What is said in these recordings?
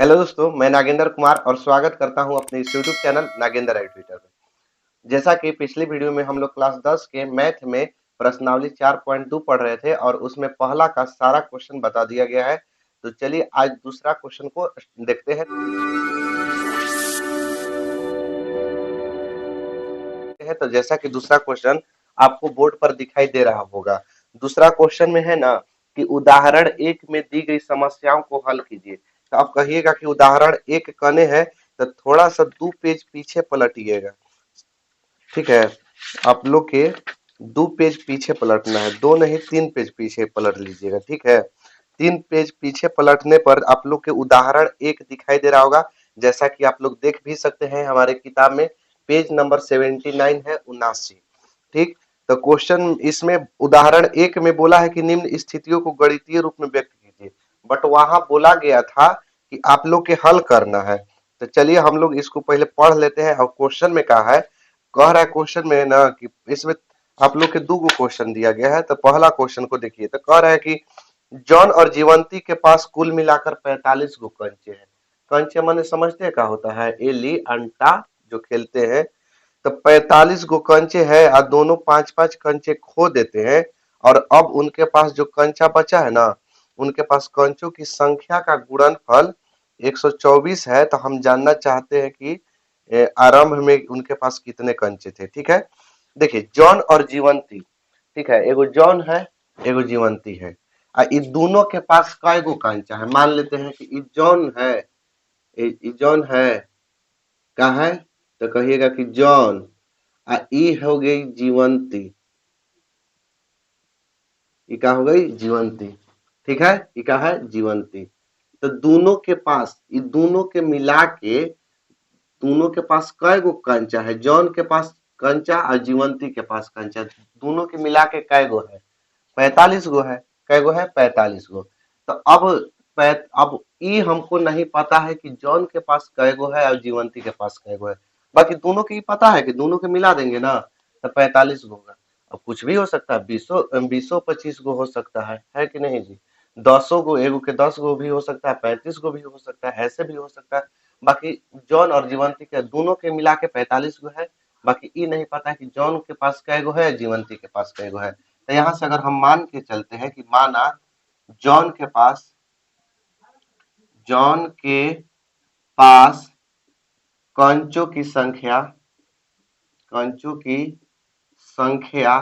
Hello दोस्तों, मैं नागेंद्र कुमार और स्वागत करता हूं अपने इस यूट्यूब चैनल नागेंद्र एजुकेटर में। जैसा कि पिछली वीडियो में हम लोग क्लास 10 के मैथ में प्रश्नावली 4.2 पढ़ रहे थे और उसमें पहला का सारा क्वेश्चन बता दिया गया है। तो चलिए आज दूसरा क्वेश्चन को देखते हैं। तो जैसा कि दूसरा क्वेश्चन आपको बोर्ड पर दिखाई दे रहा होगा। दूसरा क्वेश्चन में है ना कि उदाहरण एक में दी गई समस्याओं को हल कीजिए। तो आप कहिएगा कि उदाहरण एक कने है, तो थोड़ा सा 2 पेज पीछे पलटिएगा। ठीक है, आप लोग के 2 पेज पीछे पलटना है, 2 नहीं 3 पेज पीछे पलट लीजिएगा। ठीक है, 3 पेज पीछे पलटने पर आप लोग के उदाहरण एक दिखाई दे रहा होगा। जैसा कि आप लोग देख भी सकते हैं हमारे किताब में पेज नंबर 79 है 79। ठीक, तो क्वेश्चन इसमें उदाहरण एक में बोला है कि निम्न स्थितियों को गणितीय रूप में व्यक्त कीजिए, बट वहां बोला गया था कि आप लोग के हल करना है। तो चलिए हम लोग इसको पहले पढ़ लेते हैं और क्वेश्चन में कहा है, कह रहा है क्वेश्चन में ना कि इसमें आप लोग के दो गो क्वेश्चन दिया गया है। तो पहला क्वेश्चन को देखिए, तो कह रहा है कि जॉन और जीवंती के पास कुल मिलाकर 45 गो कंचे हैं। कंचे माने समझते हैं क्या होता है? एली अंटा जो खेलते हैं। तो 45 गो कंचे है और दोनों पांच पांच कंचे खो देते हैं। और अब उनके पास जो कंचा बचा है ना, उनके पास कंचों की संख्या का गुणनफल 124 है। तो हम जानना चाहते हैं कि आरंभ में उनके पास कितने कंचे थे। ठीक है, देखिए जॉन और जीवंती। ठीक है, एगो जॉन है, एगो जीवंती है। इन दोनों के पास कई गो कंचा है? मान लेते हैं कि ये जॉन है, ये जॉन है, का है? तो कहिएगा कि जॉन। ई हो गई जीवंती, ई का हो गई जीवंती। ठीक है, ई का है जीवंती। तो दोनों के पास, ये दोनों के मिला के दोनों के पास कई गो कंचा है? जॉन के पास कंचा और जीवंती के पास कंचा, दोनों के मिला के कै गो है? 45 गो है। कै गो है? 45 गो। तो अब ई हमको नहीं पता है कि जॉन के पास कै गो है और जीवंती के पास कै गो है। बाकी दोनों के ही पता है कि दोनों के मिला देंगे ना तो 45 गो होगा। अब कुछ भी हो सकता है, 20 25 गो हो सकता है कि नहीं जी? 10 गो, एगो के 10 गो भी हो सकता है, 35 गो भी हो सकता है, ऐसे भी हो सकता है। बाकी जॉन और जीवंती के दोनों के मिला के 45 गो है। बाकी ये नहीं पता है कि जॉन के पास कै गो है, जीवंती के पास कै गो है। तो यहाँ से अगर हम मान के चलते हैं कि माना जॉन के पास, जॉन के पास कंचों की संख्या, कंचों की संख्या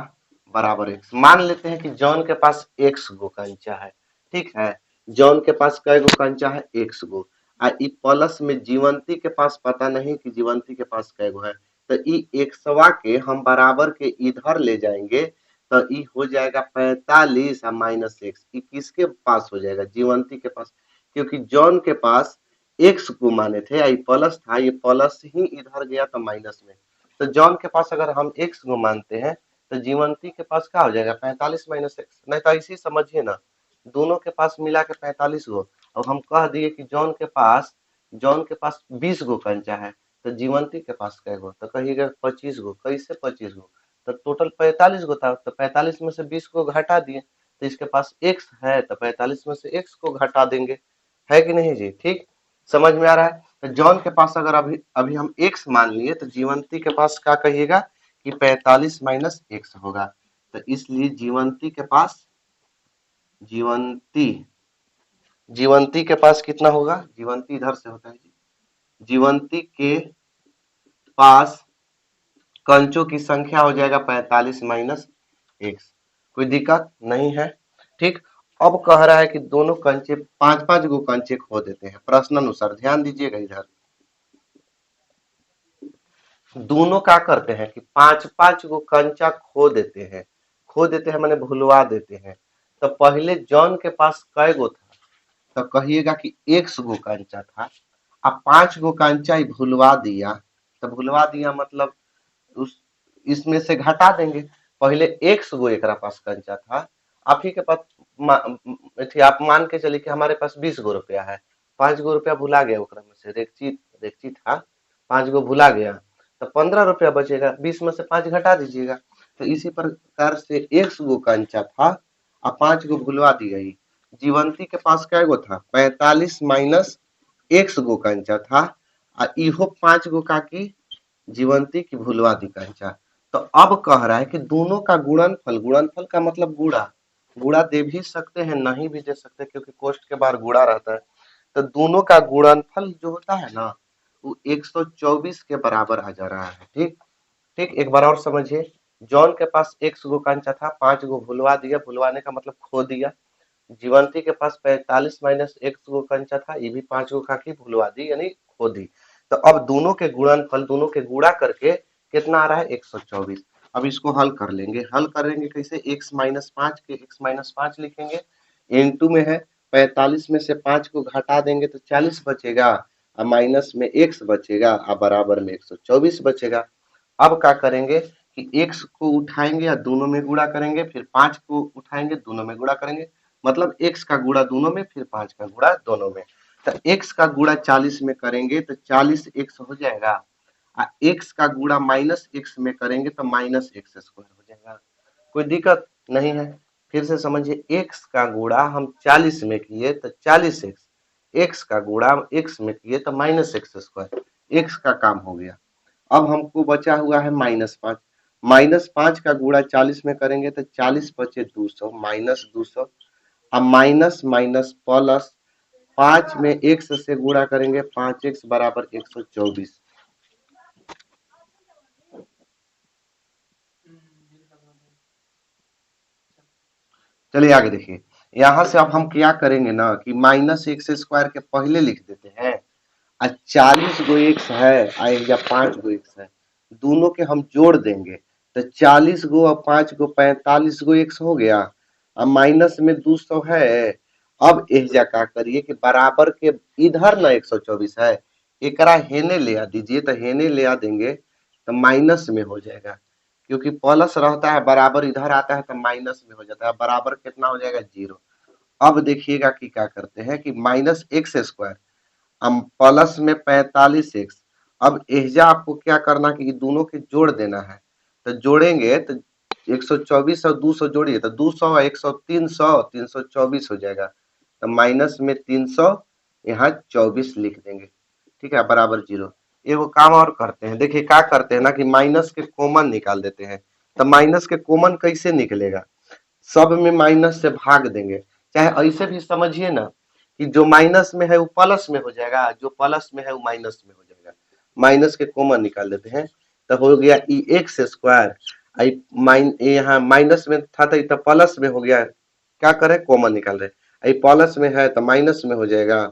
बराबर x। मान लेते हैं कि जॉन के पास x गो कंचा है। ठीक है, जॉन के पास कै गो कंचा है? x गो। ई प्लस में जीवंती के पास पता नहीं कि जीवंती के पास कै गो है। तो ई एक्सवा के हम बराबर के इधर ले जाएंगे तो ई हो जाएगा 45 और माइनस एक्स। ई किसके पास हो जाएगा? जीवंती के पास, क्योंकि जॉन के पास एक्स को माने थे, आई प्लस था, ये प्लस ही इधर गया तो माइनस में। तो जॉन के पास अगर हम एक्स को मानते हैं तो जीवंती के पास क्या हो जाएगा? 45 माइनस एक्स। नहीं तो इसी समझिए ना, दोनों के पास मिला के 45 गो। अब हम कह दिए कि जॉन के पास 20 गो कंचा है, तो जीवंती के पास कै गो? तो कहिएगा 25 गो। कैसे 25 गो? तो टोटल 45 गो था, तो 45 में से 20 को घटा दिए तो इसके पास x है, तो 45 में से x को घटा देंगे। है कि नहीं जी? ठीक, समझ में आ रहा है? तो जॉन के पास अगर अभी अभी हम x मान लिए तो जीवंती के पास क्या कहिएगा कि 45 माइनस एक्स होगा। तो इसलिए जीवंती के पास, जीवंती जीवंती के पास कितना होगा? जीवंती इधर से होता है जी। जीवंती के पास कंचों की संख्या हो जाएगा 45 माइनस एक्स। कोई दिक्कत नहीं है। ठीक, अब कह रहा है कि दोनों कंचे पांच पांच गो कंचे खो देते हैं। प्रश्न अनुसार ध्यान दीजिएगा, इधर दोनों क्या करते हैं कि पांच पांच गो कंचा खो देते हैं। खो देते हैं माने भुलवा देते हैं। तो पहले जॉन के पास कै गो था? तो कहिएगा कि एक्स गो कंचा था। अब 5 गो कंचा ही भुलवा दिया। तो भुलवा दिया मतलब उस इसमें से घटा देंगे। पहले एक्स गो एकरा पास कंचा था, आप ही के पास आप मान के चलिए कि हमारे पास 20 गो रुपया है। 5 गो रुपया भुला गया, ओकरा में से रेखची रेखची था, 5 गो भुला गया तो 15 रुपया बचेगा। 20 में से 5 घटा दीजिएगा। तो इसी प्रकार से एक्स गो कंचा था और 5 गो भुलवा दी गई। जीवंती के पास कै गो था? 45 माइनस एक्स गो कंचा था आ इहो 5 गो काकी जीवंती की भुलवा दी कंचा। तो अब कह रहा है कि दोनों का गुणनफल, गुणनफल का मतलब गुणा, गुणा दे भी सकते हैं नहीं भी दे सकते क्योंकि कोष्ठ के बाहर गुणा रहता है। तो दोनों का गुणनफल जो होता है ना वो 124 के बराबर आ जा रहा है। ठीक, ठीक, एक बार और समझिए। जॉन के पास एक्स गो कंचा था, 5 गो भुलवा दिया, भुलवाने का मतलब खो दिया। जीवंती के पास 45 माइनस एक्स गो कंचा था, ये भी 5 गो खाकी भुलवा दी यानी खो दी। तो अब दोनों के गुणनफल, दोनों के गुणा करके कितना आ रहा है 124। अब इसको हल कर लेंगे, हल करेंगे कैसे, x माइनस 5 के x माइनस 5 लिखेंगे, इनटू में है 45 में से 5 को घटा देंगे तो 40 बचेगा, और माइनस में x बचेगा और बराबर में 124 बचेगा। अब क्या करेंगे कि x को उठाएंगे या दोनों में गुणा करेंगे, फिर 5 को उठाएंगे दोनों में गुणा करेंगे, मतलब x का गुणा दोनों में फिर 5 का गुणा दोनों में। तो x का गुणा 40 में करेंगे तो 40x हो जाएगा, और x का गुणा माइनस x में करेंगे तो माइनस एक्स स्क्वायर हो जाएगा। कोई दिक्कत नहीं है। फिर से समझिए, x का गुणा हम 40 में किए तो 40x, x का गुणा x में किए तो माइनस एक्स स्क्वायर, x का काम हो गया। अब हमको बचा हुआ है -5, -5 का गुणा 40 में करेंगे तो 40 बचे 200, -200, अब माइनस माइनस प्लस 5 में x से गुणा करेंगे, 5x बराबर 124। चलिए आगे देखिए, यहाँ से अब हम क्या करेंगे ना कि माइनस एक्स स्क्वायर के पहले लिख देते हैं, 40 गो एक्स है या 5 गो एक्स है, दोनों के हम जोड़ देंगे तो 40 गो और 5 गो 45 गो एक्स हो गया, अब माइनस में 200 है। अब एहजा का करिए कि बराबर के इधर ना 124 है, एकरा हेने ले आ दीजिए, तो हेने ले आ देंगे तो माइनस में हो जाएगा, क्योंकि प्लस रहता है बराबर इधर आता है तो माइनस में हो जाता है, बराबर कितना हो जाएगा 0। अब देखिएगा कि क्या करते हैं कि माइनस एक्स स्क्वायर, हम प्लस में 45x, अब एहजा आपको क्या करना कि दोनों के जोड़ देना है, तो जोड़ेंगे तो 124 और 200 जोड़िए तो 200 100 300 324 हो जाएगा, तो माइनस में 300 यहाँ 24 लिख देंगे, ठीक है, बराबर 0। एगो काम और करते हैं, देखिए क्या करते हैं ना कि माइनस के कॉमन निकाल देते हैं। तो माइनस के कॉमन कैसे निकलेगा, सब में माइनस से भाग देंगे, चाहे ऐसे भी समझिए ना कि जो माइनस में है वो प्लस में हो जाएगा, जो प्लस में है वो माइनस में हो जाएगा। माइनस के कॉमन निकाल देते हैं तो हो गया ई एक्स स्क्वायर, यहाँ माइनस में था तो प्लस में हो गया, क्या करें कॉमन निकाल रहे, प्लस में है तो माइनस में हो जाएगा,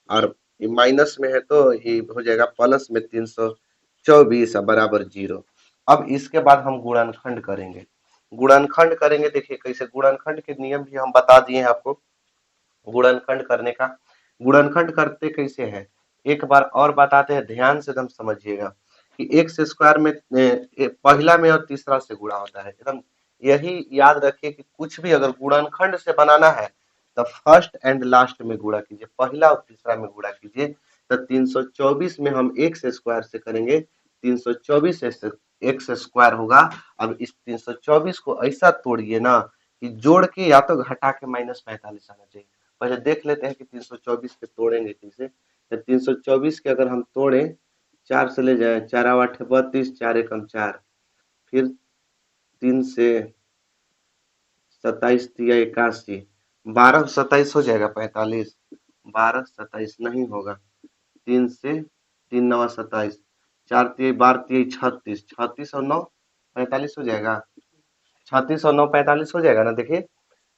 और ये माइनस में है तो ये हो जाएगा प्लस में 324 बराबर 0। अब इसके बाद हम गुणनखंड करेंगे, गुणनखंड करेंगे, देखिए कैसे, गुणनखंड के नियम भी हम बता दिए हैं आपको। गुणनखंड करने का, गुणनखंड करते कैसे है एक बार और बताते हैं, ध्यान से एकदम समझिएगा कि एक्स स्क्वायर में पहला में और तीसरा से गुणा होता है, एकदम यही याद रखिए कि कुछ भी अगर गुणनखंड से बनाना है तो फर्स्ट एंड लास्ट में गुणा कीजिए, पहला और तीसरा में गुणा कीजिए। तो 324 में हम एक्स स्क्वायर से करेंगे, 324 एक्स स्क्वायर होगा। अब इस 324 को ऐसा तोड़िए ना कि जोड़ के या तो घटा के -45 आना चाहिए। पहले देख लेते हैं कि 324 के तोड़ेंगे कैसे। तो 324 के अगर हम तोड़े, 4 से ले जाए, 4 8 32, 4 एकम 4, फिर 3 से 27 तिया 81, 12 27 हो जाएगा 45, 12 27 नहीं होगा, 3 से 3 9 27, 4 तिया 12 तिया 36, 36 और 9 45 हो जाएगा, 36 और 9 45 हो जाएगा ना, देखिए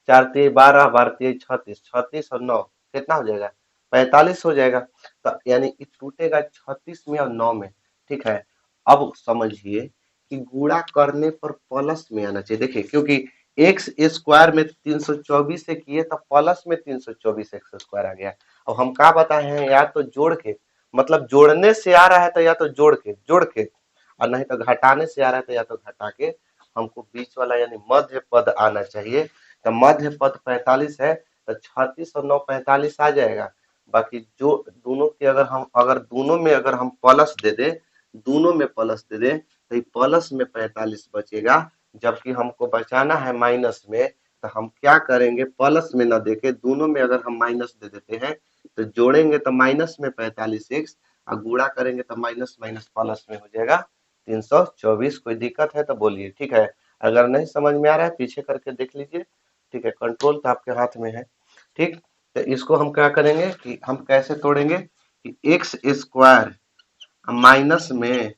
4 तिया 12, 12 तिया 36, 36 और 9 कितना हो जाएगा 45 हो जाएगा। तो यानी ये टूटेगा 36 में और 9 में, ठीक है। अब समझिए कि गुणा करने पर प्लस में आना चाहिए, देखिए क्योंकि एक्स स्क्वायर में 324 से किए तो प्लस में 324 एक्स स्क्वायर आ गया। अब हम क्या बताए हैं, या तो जोड़ के, मतलब जोड़ने से आ रहा है तो या तो जोड़ के, और नहीं तो घटाने से आ रहा है तो या तो घटा के, हमको बीच वाला यानी मध्य पद आना चाहिए। तो मध्य पद 45 है तो 36 और 9 45 आ जाएगा। बाकी जो दोनों के अगर दोनों में अगर हम प्लस दे दे, दोनों में प्लस दे दे तो प्लस में 45 बचेगा, जबकि हमको बचाना है माइनस में, तो हम क्या करेंगे, प्लस में ना देके दोनों में अगर हम माइनस दे देते हैं तो जोड़ेंगे तो माइनस में 45x और गुणा करेंगे तो माइनस माइनस प्लस में हो जाएगा 324। कोई दिक्कत है तो बोलिए, ठीक है। अगर नहीं समझ में आ रहा है पीछे करके देख लीजिए, ठीक है। कंट्रोल तो आपके हाथ में है, ठीक। तो इसको हम क्या करेंगे कि हम कैसे तोड़ेंगे कि एक्स स्क्वायर माइनस में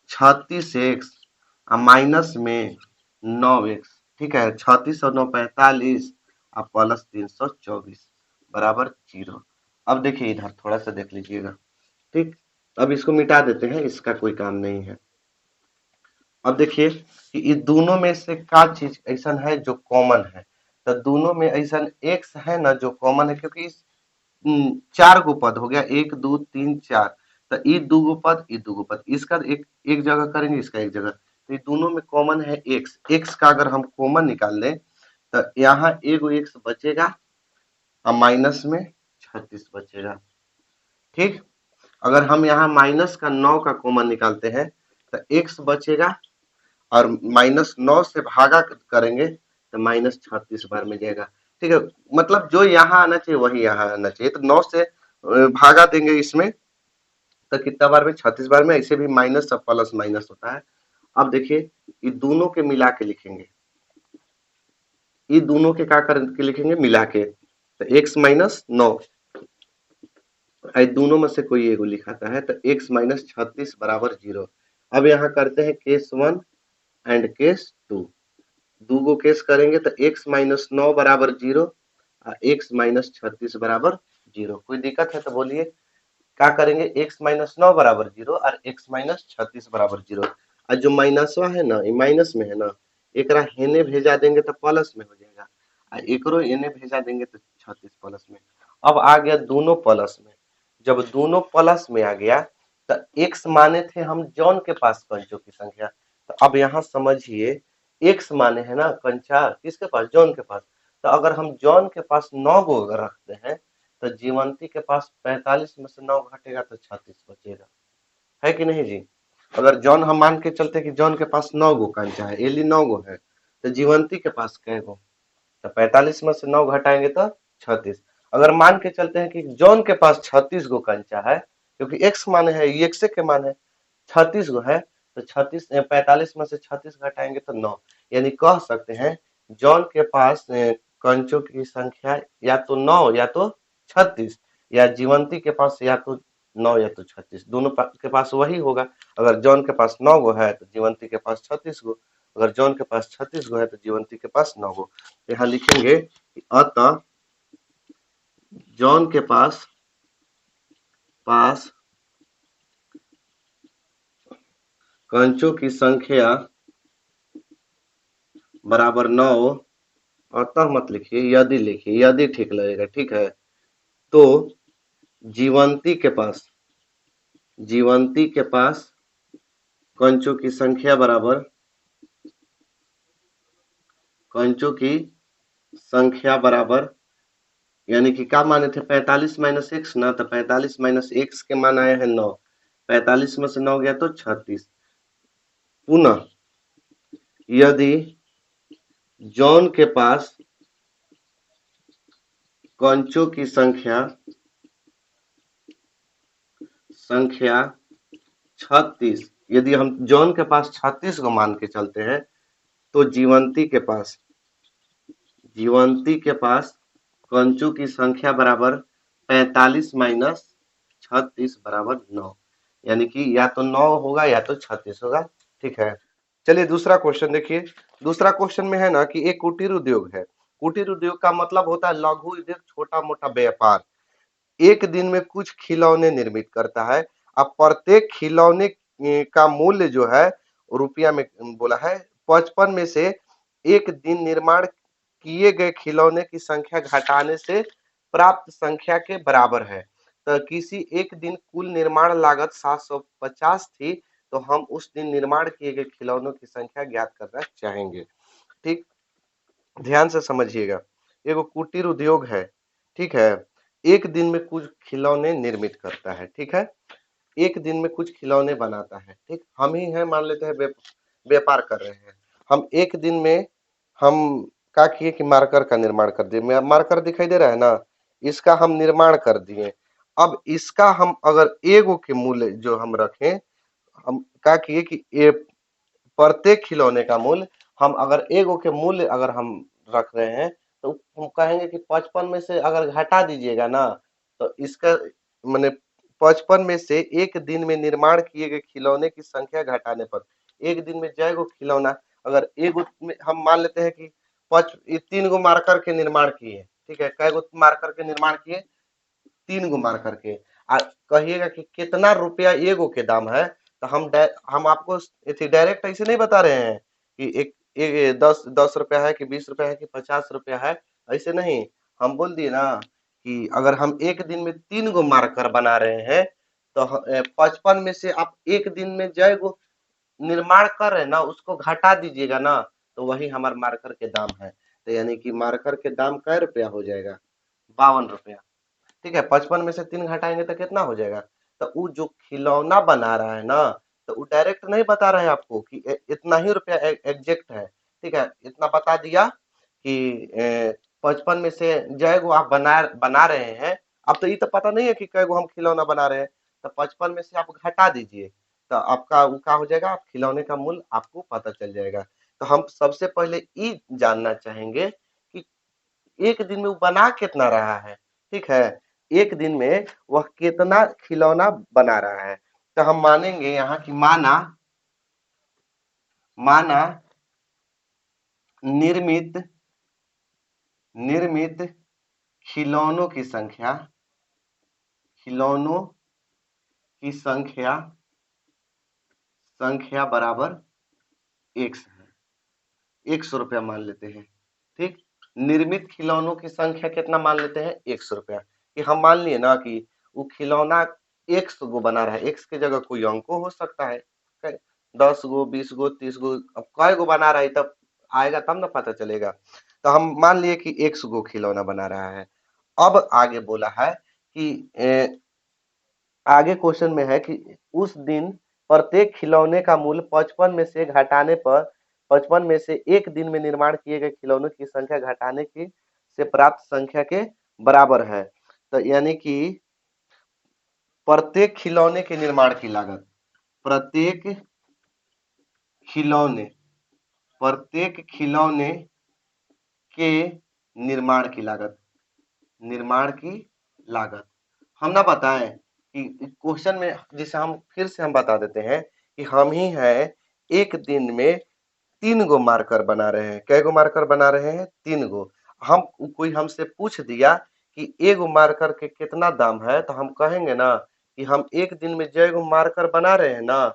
36x माइनस में 9x, ठीक है। 36 और 9 45 और प्लस 324 बराबर 0। अब देखिए इधर थोड़ा सा देख लीजिएगा, ठीक। अब इसको मिटा देते हैं, इसका कोई काम नहीं है। अब देखिए कि इस दोनों में से का चीज ऐसा है जो कॉमन है, तो दोनों में ऐसा एक्स है ना जो कॉमन है, क्योंकि इस 4 गो पद हो गया, 1 2 3 4, तो ये दूगो पद, ये दूगो पद, इसका एक एक जगह करेंगे, इसका एक जगह, तो ये दोनों में कॉमन है एक्स। एक्स का अगर हम कॉमन निकाल लें तो यहाँ एगो एक्स बचेगा और माइनस में 36 बचेगा, ठीक। अगर हम यहाँ माइनस का 9 का कॉमन निकालते हैं तो एक्स बचेगा और माइनस 9 से भागा करेंगे तो माइनस 36 बार में जाएगा, ठीक है। मतलब जो यहाँ आना चाहिए वही यहाँ आना चाहिए, तो 9 से भागा देंगे इसमें तो कितना बार में, 36 बार में। ऐसे भी माइनस और प्लस माइनस होता है। अब देखिए ये दोनों के मिला के लिखेंगे, ये दोनों के क्या करके लिखेंगे, मिला के, तो एक्स माइनस 9, दोनों में से कोई एगो लिखाता है तो एक्स माइनस 36 बराबर 0। अब यहाँ करते हैं केस 1 एंड केस 2, दूगो केस करेंगे तो एक्स माइनस 9 बराबर 0 और एक्स माइनस 36 बराबर 0। कोई दिक्कत है तो बोलिए। क्या करेंगे, एक्स माइनस 9 बराबर 0 और एक्स माइनस 36 बराबर 0, और जो माइनसवा है ना, ये माइनस में है ना, एकरा हेने भेजा देंगे तो प्लस में हो जाएगा, और एकरो एने भेजा देंगे तो 36 प्लस में। अब आ गया दोनों प्लस में, जब दोनों प्लस में आ गया तो एक्स माने थे हम जॉन के पास कंचों की संख्या, तो अब यहाँ समझिए एक्स माने है ना कंचा किसके पास, जॉन के पास। तो अगर हम जॉन के पास 9 गो अगर रखते हैं तो जीवंती के पास 45 में से 9 घटेगा तो 36 बचेगा, है कि नहीं जी। अगर जॉन हम मान के चलते कि जॉन के पास 9 गो कंचा है, एली 9 गो है, तो जीवंती के पास कै गो, तो 45 में से 9 घटाएंगे तो 36। अगर मान के चलते हैं कि जॉन के पास 36 गो कंचा है, क्योंकि एक्स मान है, ये एक्स के मान है, 36 गो है, तो 36 45 में से 36 घटाएंगे तो 9, यानी कह सकते हैं जॉन के पास कंचों की संख्या या तो 9 या तो 36, या जीवंती के पास या तो 9 या तो 36, दोनों के पास वही होगा। अगर जॉन के पास 9 गो है तो जीवंती के पास 36 गो, अगर जॉन के पास 36 गो है तो जीवंती के पास 9 गो। यहाँ लिखेंगे अतः जॉन के पास पास कंचों की संख्या बराबर 9, अतः मत लिखिए, यदि लिखिए, यदि ठीक लगेगा, ठीक है। तो जीवंती के पास कंचों की संख्या बराबर, कंचों की संख्या बराबर, यानी कि क्या माने थे 45 माइनस एक्स ना, तो 45 माइनस एक्स के मान आए हैं 9, 45 में से 9 गया तो 36। पुनः यदि जॉन के पास कंचों की संख्या 36, यदि हम जॉन के पास 36 को मान के चलते हैं तो जीवंती के पास कंचों की संख्या बराबर 45 माइनस 36 बराबर 9, यानी कि या तो 9 होगा या तो 36 होगा, ठीक है। चलिए दूसरा क्वेश्चन देखिए। दूसरा क्वेश्चन में है ना कि एक कुटीर उद्योग है। कुटीर उद्योग का मतलब होता है लघु उद्योग, छोटा मोटा व्यापार। एक दिन में कुछ खिलौने निर्मित करता है। अब प्रत्येक खिलौने का मूल्य जो है रुपया में बोला है, 55 में से एक दिन निर्माण किए गए खिलौने की संख्या घटाने से प्राप्त संख्या के बराबर है। तो किसी एक दिन कुल निर्माण लागत 750 थी, तो हम उस दिन निर्माण किए गए खिलौनों की संख्या ज्ञात करना चाहेंगे, ठीक। ध्यान से समझिएगा, एगो कुटीर उद्योग है, ठीक है। एक दिन में कुछ खिलौने निर्मित करता है, ठीक है। एक दिन में कुछ खिलौने बनाता है, ठीक। हम ही हैं, मान लेते हैं व्यापार कर रहे हैं, हम एक दिन में हम क्या किए कि मार्कर का निर्माण कर दिए। मार्कर दिखाई दे रहा है ना, इसका हम निर्माण कर दिए। अब इसका हम अगर एगो के मूल्य जो हम रखें, हम क्या किए कि ये प्रत्येक खिलौने का मूल्य हम अगर एगो के मूल्य अगर हम रख रहे हैं, तो हम कहेंगे कि 55 में से अगर घटा दीजिएगा ना, तो इसका मैंने 55 में से एक दिन में निर्माण किए गए खिलौने की संख्या घटाने पर, एक दिन में जय गो खिलौना, अगर एगो में हम मान लेते हैं कि 3 गो मार्कर के निर्माण किए, ठीक है, कै गो मार्कर के निर्माण किए, 3 गो मार्कर के, कहिएगा कि कितना रुपया एगो के दाम है, तो हम आपको डायरेक्ट ऐसे नहीं बता रहे हैं कि एक 10 रुपया है कि 20 रुपया है कि 50 रुपया है, ऐसे नहीं। हम बोल दिए ना कि अगर हम एक दिन में 3 गो मार्कर बना रहे हैं, तो 55 में से आप एक दिन में जय गो निर्माण कर रहे हैं ना, उसको घटा दीजिएगा ना, तो वही हमारे मार्कर के दाम है। तो यानी कि मार्कर के दाम कै रुपया हो जाएगा, 52 रुपया। ठीक है, 55 में से 3 घटाएंगे तो कितना हो जाएगा। तो वो जो खिलौना बना रहा है ना, तो वो डायरेक्ट नहीं बता रहे हैं आपको कि इतना ही रुपया एग्जैक्ट है। ठीक है, इतना बता दिया कि 55 में से जय गो आप बना बना रहे हैं। अब तो ये तो पता नहीं है कि कै गो हम खिलौना बना रहे हैं, तो 55 में से आप घटा दीजिए, तो आपका वो क्या हो जाएगा, आप खिलौने का मूल्य आपको पता चल जाएगा। तो हम सबसे पहले ये जानना चाहेंगे कि एक दिन में वो बना कितना रहा है। ठीक है, एक दिन में वह कितना खिलौना बना रहा है। तो हम मानेंगे यहाँ की माना माना निर्मित निर्मित खिलौनों की संख्या, खिलौनों की संख्या संख्या बराबर 100 है। 100 रुपया मान लेते हैं। ठीक, निर्मित खिलौनों की संख्या कितना मान लेते हैं, 100 रुपया। कि हम मान लिए ना कि वो खिलौना 100 गो बना रहा है, एक्स की जगह कोई अंको हो सकता है, 10 गो 20 गो 30 गो, अब कै गो बना रहा है तब आएगा तब ना पता चलेगा। तो हम मान लिए कि 100 गो खिलौना बना रहा है। अब आगे बोला है कि आगे क्वेश्चन में है कि उस दिन प्रत्येक खिलौने का मूल्य 55 में से घटाने पर, 55 में से एक दिन में निर्माण किए गए खिलौनों की संख्या घटाने की से प्राप्त संख्या के बराबर है। तो यानी कि प्रत्येक खिलौने के निर्माण की लागत, प्रत्येक खिलौने प्रत्येक खिलौने के निर्माण की लागत, निर्माण की लागत हम ना बताएं कि क्वेश्चन में, जिसे हम फिर से हम बता देते हैं कि हम ही है एक दिन में 3 गो मार्कर बना रहे हैं। कै गो मार्कर बना रहे हैं, 3 गो। हम कोई हमसे पूछ दिया कि एगो मार्कर के कितना दाम है, तो हम कहेंगे ना कि हम एक दिन में जय गो मार्कर बना रहे हैं ना,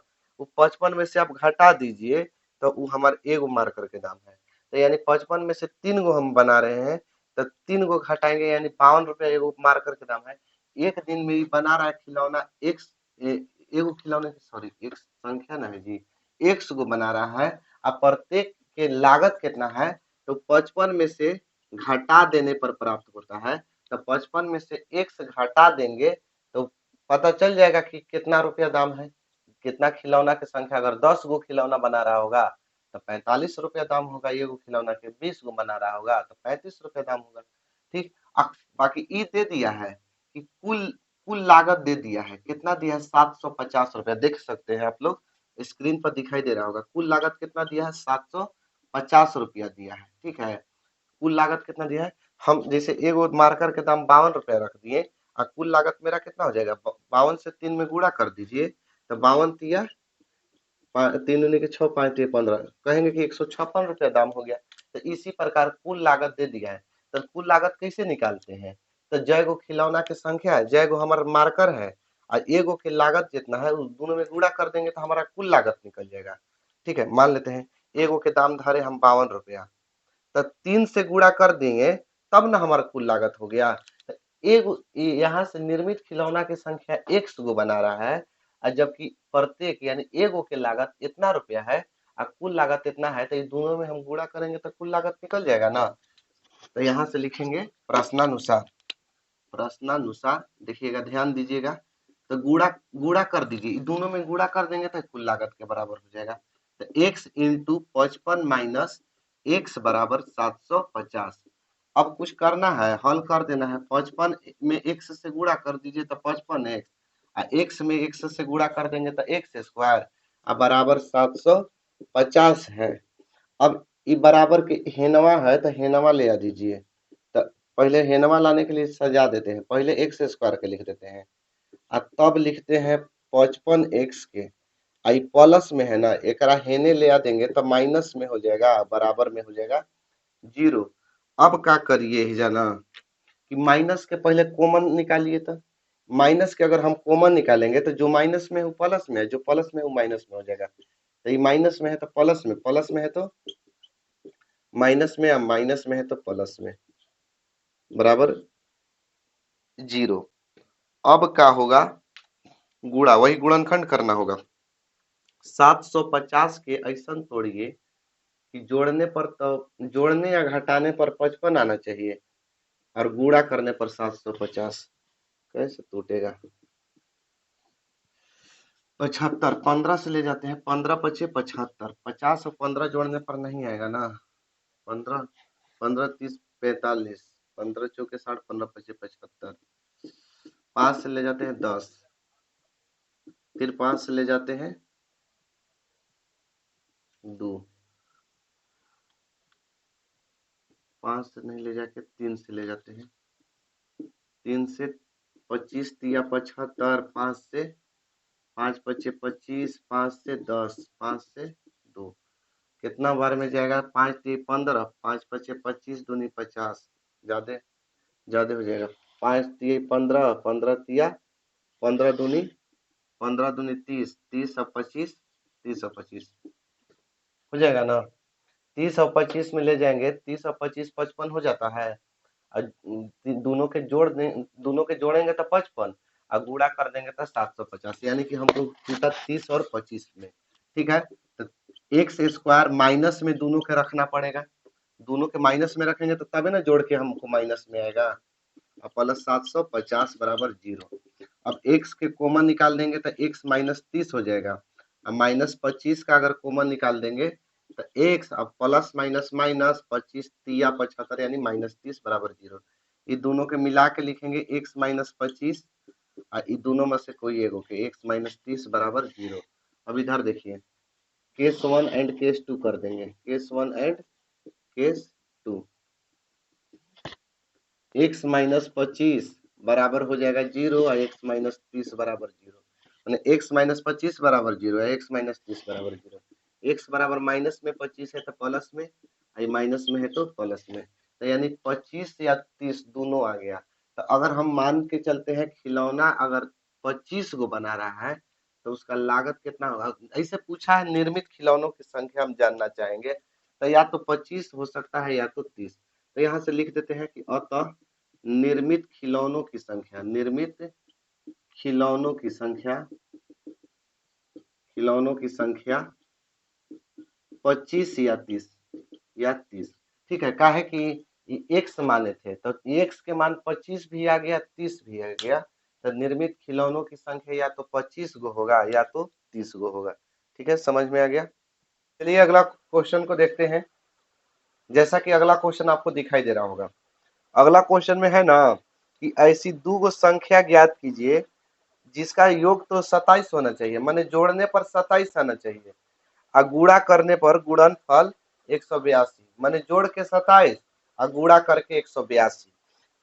वो 55 में से आप घटा दीजिए, तो वो हमारे एगो मार्कर के दाम है। तो यानी 55 में से 3 गो हम बना रहे हैं, तो 3 गो घटाएंगे यानी 52 रुपया एगो मार्कर के दाम है। एक दिन में बना रहा है खिलौना एक एगो खिलौने की, सॉरी एक संख्या ना है जी, 100 गो बना रहा है। अब प्रत्येक के लागत कितना है, तो 55 में से घटा देने पर प्राप्त होता है। तो 55 में से 1 से घटा देंगे तो पता चल जाएगा कि कितना रुपया दाम है। कितना खिलौना की संख्या, अगर 10 गो खिलौना बना रहा होगा तो 45 रुपया दाम होगा एगो खिलौना के, 20 गो बना रहा होगा तो 35 रुपया दाम होगा। ठीक, बाकी ये दे दिया है कि कुल कुल लागत दे दिया है, कितना दिया है, 750 रुपया। देख सकते हैं आप लोग, स्क्रीन पर दिखाई दे रहा होगा, कुल लागत कितना दिया है, 750 रुपया दिया है। ठीक है, कुल लागत कितना दिया है, हम जैसे एगो मार्कर के दाम 52 रुपया रख दिए, और कुल लागत मेरा कितना हो जाएगा, 52 से 3 में गुणा कर दीजिए, तो 52 तिया 3 दूनी के 6 5 तिया 15, कहेंगे कि 156 रुपया दाम हो गया। तो इसी प्रकार कुल लागत दे दिया है। तो कुल लागत कैसे निकालते हैं, तो जय गो खिलौना की संख्या है, जय गो हमारा मार्कर है, और एगो की लागत जितना है उस दोनों में गुणा कर देंगे तो हमारा कुल लागत निकल जाएगा। ठीक है, मान लेते हैं एगो के दाम धरे हम 52 रुपया, तो 3 से गुणा कर देंगे तब ना हमारा कुल लागत हो गया। तो एगो यहाँ से निर्मित खिलौना की संख्या 100 गो बना रहा है, और जबकि प्रत्येक यानी एगो के लागत इतना रुपया है और कुल लागत इतना है, तो ये दोनों में हम गुणा करेंगे तो कुल लागत निकल जाएगा ना। तो यहाँ से लिखेंगे प्रश्नानुसार, प्रश्नानुसार देखिएगा, ध्यान दीजिएगा, तो गुणा गुणा कर दीजिए, दोनों में गुणा कर देंगे तो कुल लागत के बराबर हो जाएगा। तो x इंटू 55 माइनस x बराबर 750। अब कुछ करना है, हल कर देना है। 55 में x से गुणा कर दीजिए तो 55x, x में x से गुणा कर देंगे तो x स्क्वायर बराबर 750 है। अब ये बराबर के हेनवा है तो हेनवा ले आ दीजिए। तो पहले हेनवा लाने के लिए सजा देते हैं, पहले एक्स स्क्वायर के लिख देते हैं और तब लिखते हैं 55x के। आई प्लस में है ना, एकरा हेने ले आ देंगे तो माइनस में हो जाएगा, बराबर में हो जाएगा 0। अब क्या करिए जाना कि माइनस के पहले कॉमन निकालिए। तो माइनस के अगर हम कॉमन निकालेंगे तो जो माइनस में है वो प्लस में है, जो प्लस में है वो माइनस में हो जाएगा। तो ये माइनस में है तो प्लस में, प्लस में है तो माइनस में, अब माइनस में है तो प्लस में, बराबर 0। अब क्या होगा, गुणा, वही गुणनखंड करना होगा। 750 के ऐसा तोड़िए कि जोड़ने पर तो, जोड़ने या घटाने पर 55 आना चाहिए और गुणा करने पर 750। कैसे टूटेगा? 75 15 से ले जाते हैं, 15 पचे 75, 50 और 15 जोड़ने पर नहीं आएगा ना। 15 15 30 45, 15 चौके 60, 15 पचे 75। 5 से ले जाते हैं 10, फिर 5 से ले जाते हैं 2, 5 से नहीं ले जाके 3 से ले जाते हैं, 3 से 25 तिया 75, 5 से 5 पचे 25, 5 से 10, 5 से 2, कितना बार में जाएगा? 5 ती 15, 5 पचे 25 दूनी 50, ज्यादा ज्यादा हो जाएगा। 5 ती 15, 15 तिया 15 दूनी 15 दूनी 30, 30 और 25, 30 और 25 हो जाएगा ना। 30 और 25 में ले जाएंगे, 30 और 25 55 हो जाता है। और दोनों के जोड़ दें, दोनों के जोड़ेंगे तो 55 और गुणा कर देंगे तो 750, यानी कि हमको टूटा 30 और 25 में। ठीक है, तो एक्स स्क्वायर माइनस में दोनों के रखना पड़ेगा, दोनों के माइनस में रखेंगे तो तबे ना जोड़ के हमको माइनस में आएगा। अब प्लस 750 बराबर 0। अब x के कॉमन निकाल देंगे तो x माइनस 30 हो जाएगा, अब माइनस 25 का अगर कॉमन निकाल देंगे तो x, अब प्लस माइनस माइनस 25 तिया 75 यानी माइनस 30 बराबर 0। ये दोनों के मिला के लिखेंगे x माइनस 25 और ये दोनों में से कोई एगो के x माइनस 30 बराबर 0। अब इधर देखिए, केस 1 एंड केस 2 कर देंगे, case 1 and case 2। x minus 25 बराबर हो जाएगा 0 और x माइनस 30 बराबर 0, यानी x माइनस 25 बराबर 0 है, x माइनस 30 बराबर 0। x बराबर माइनस में 25 है तो प्लस में, और माइनस में है तो प्लस में, तो यानी 25 या 30 दोनों आ गया। तो अगर हम मान के चलते हैं खिलौना अगर 25 को बना रहा है तो उसका लागत कितना होगा। ऐसे पूछा है, निर्मित खिलौनों की संख्या हम जानना चाहेंगे, तो या तो 25 हो सकता है या तो 30। तो यहाँ से लिख देते हैं कि अतः निर्मित खिलौनों की संख्या, निर्मित खिलौनों की संख्या, खिलौनों की संख्या 25 या 30, या 30। ठीक है, काहे कि एक्स माने थे तो एक्स के मान 25 भी आ गया 30 भी आ गया, तो निर्मित खिलौनों की संख्या या तो 25 गो होगा या तो 30 गो होगा। ठीक है, समझ में आ गया। चलिए अगला क्वेश्चन को देखते हैं। जैसा कि अगला क्वेश्चन आपको दिखाई दे रहा होगा, अगला क्वेश्चन में है ना कि ऐसी दो गो संख्या ज्ञात कीजिए जिसका योग तो 27 होना चाहिए, माने जोड़ने पर 27 आना चाहिए और गुणा करने पर गुणनफल 182, माने जोड़ के 27 और गुणा करके 182।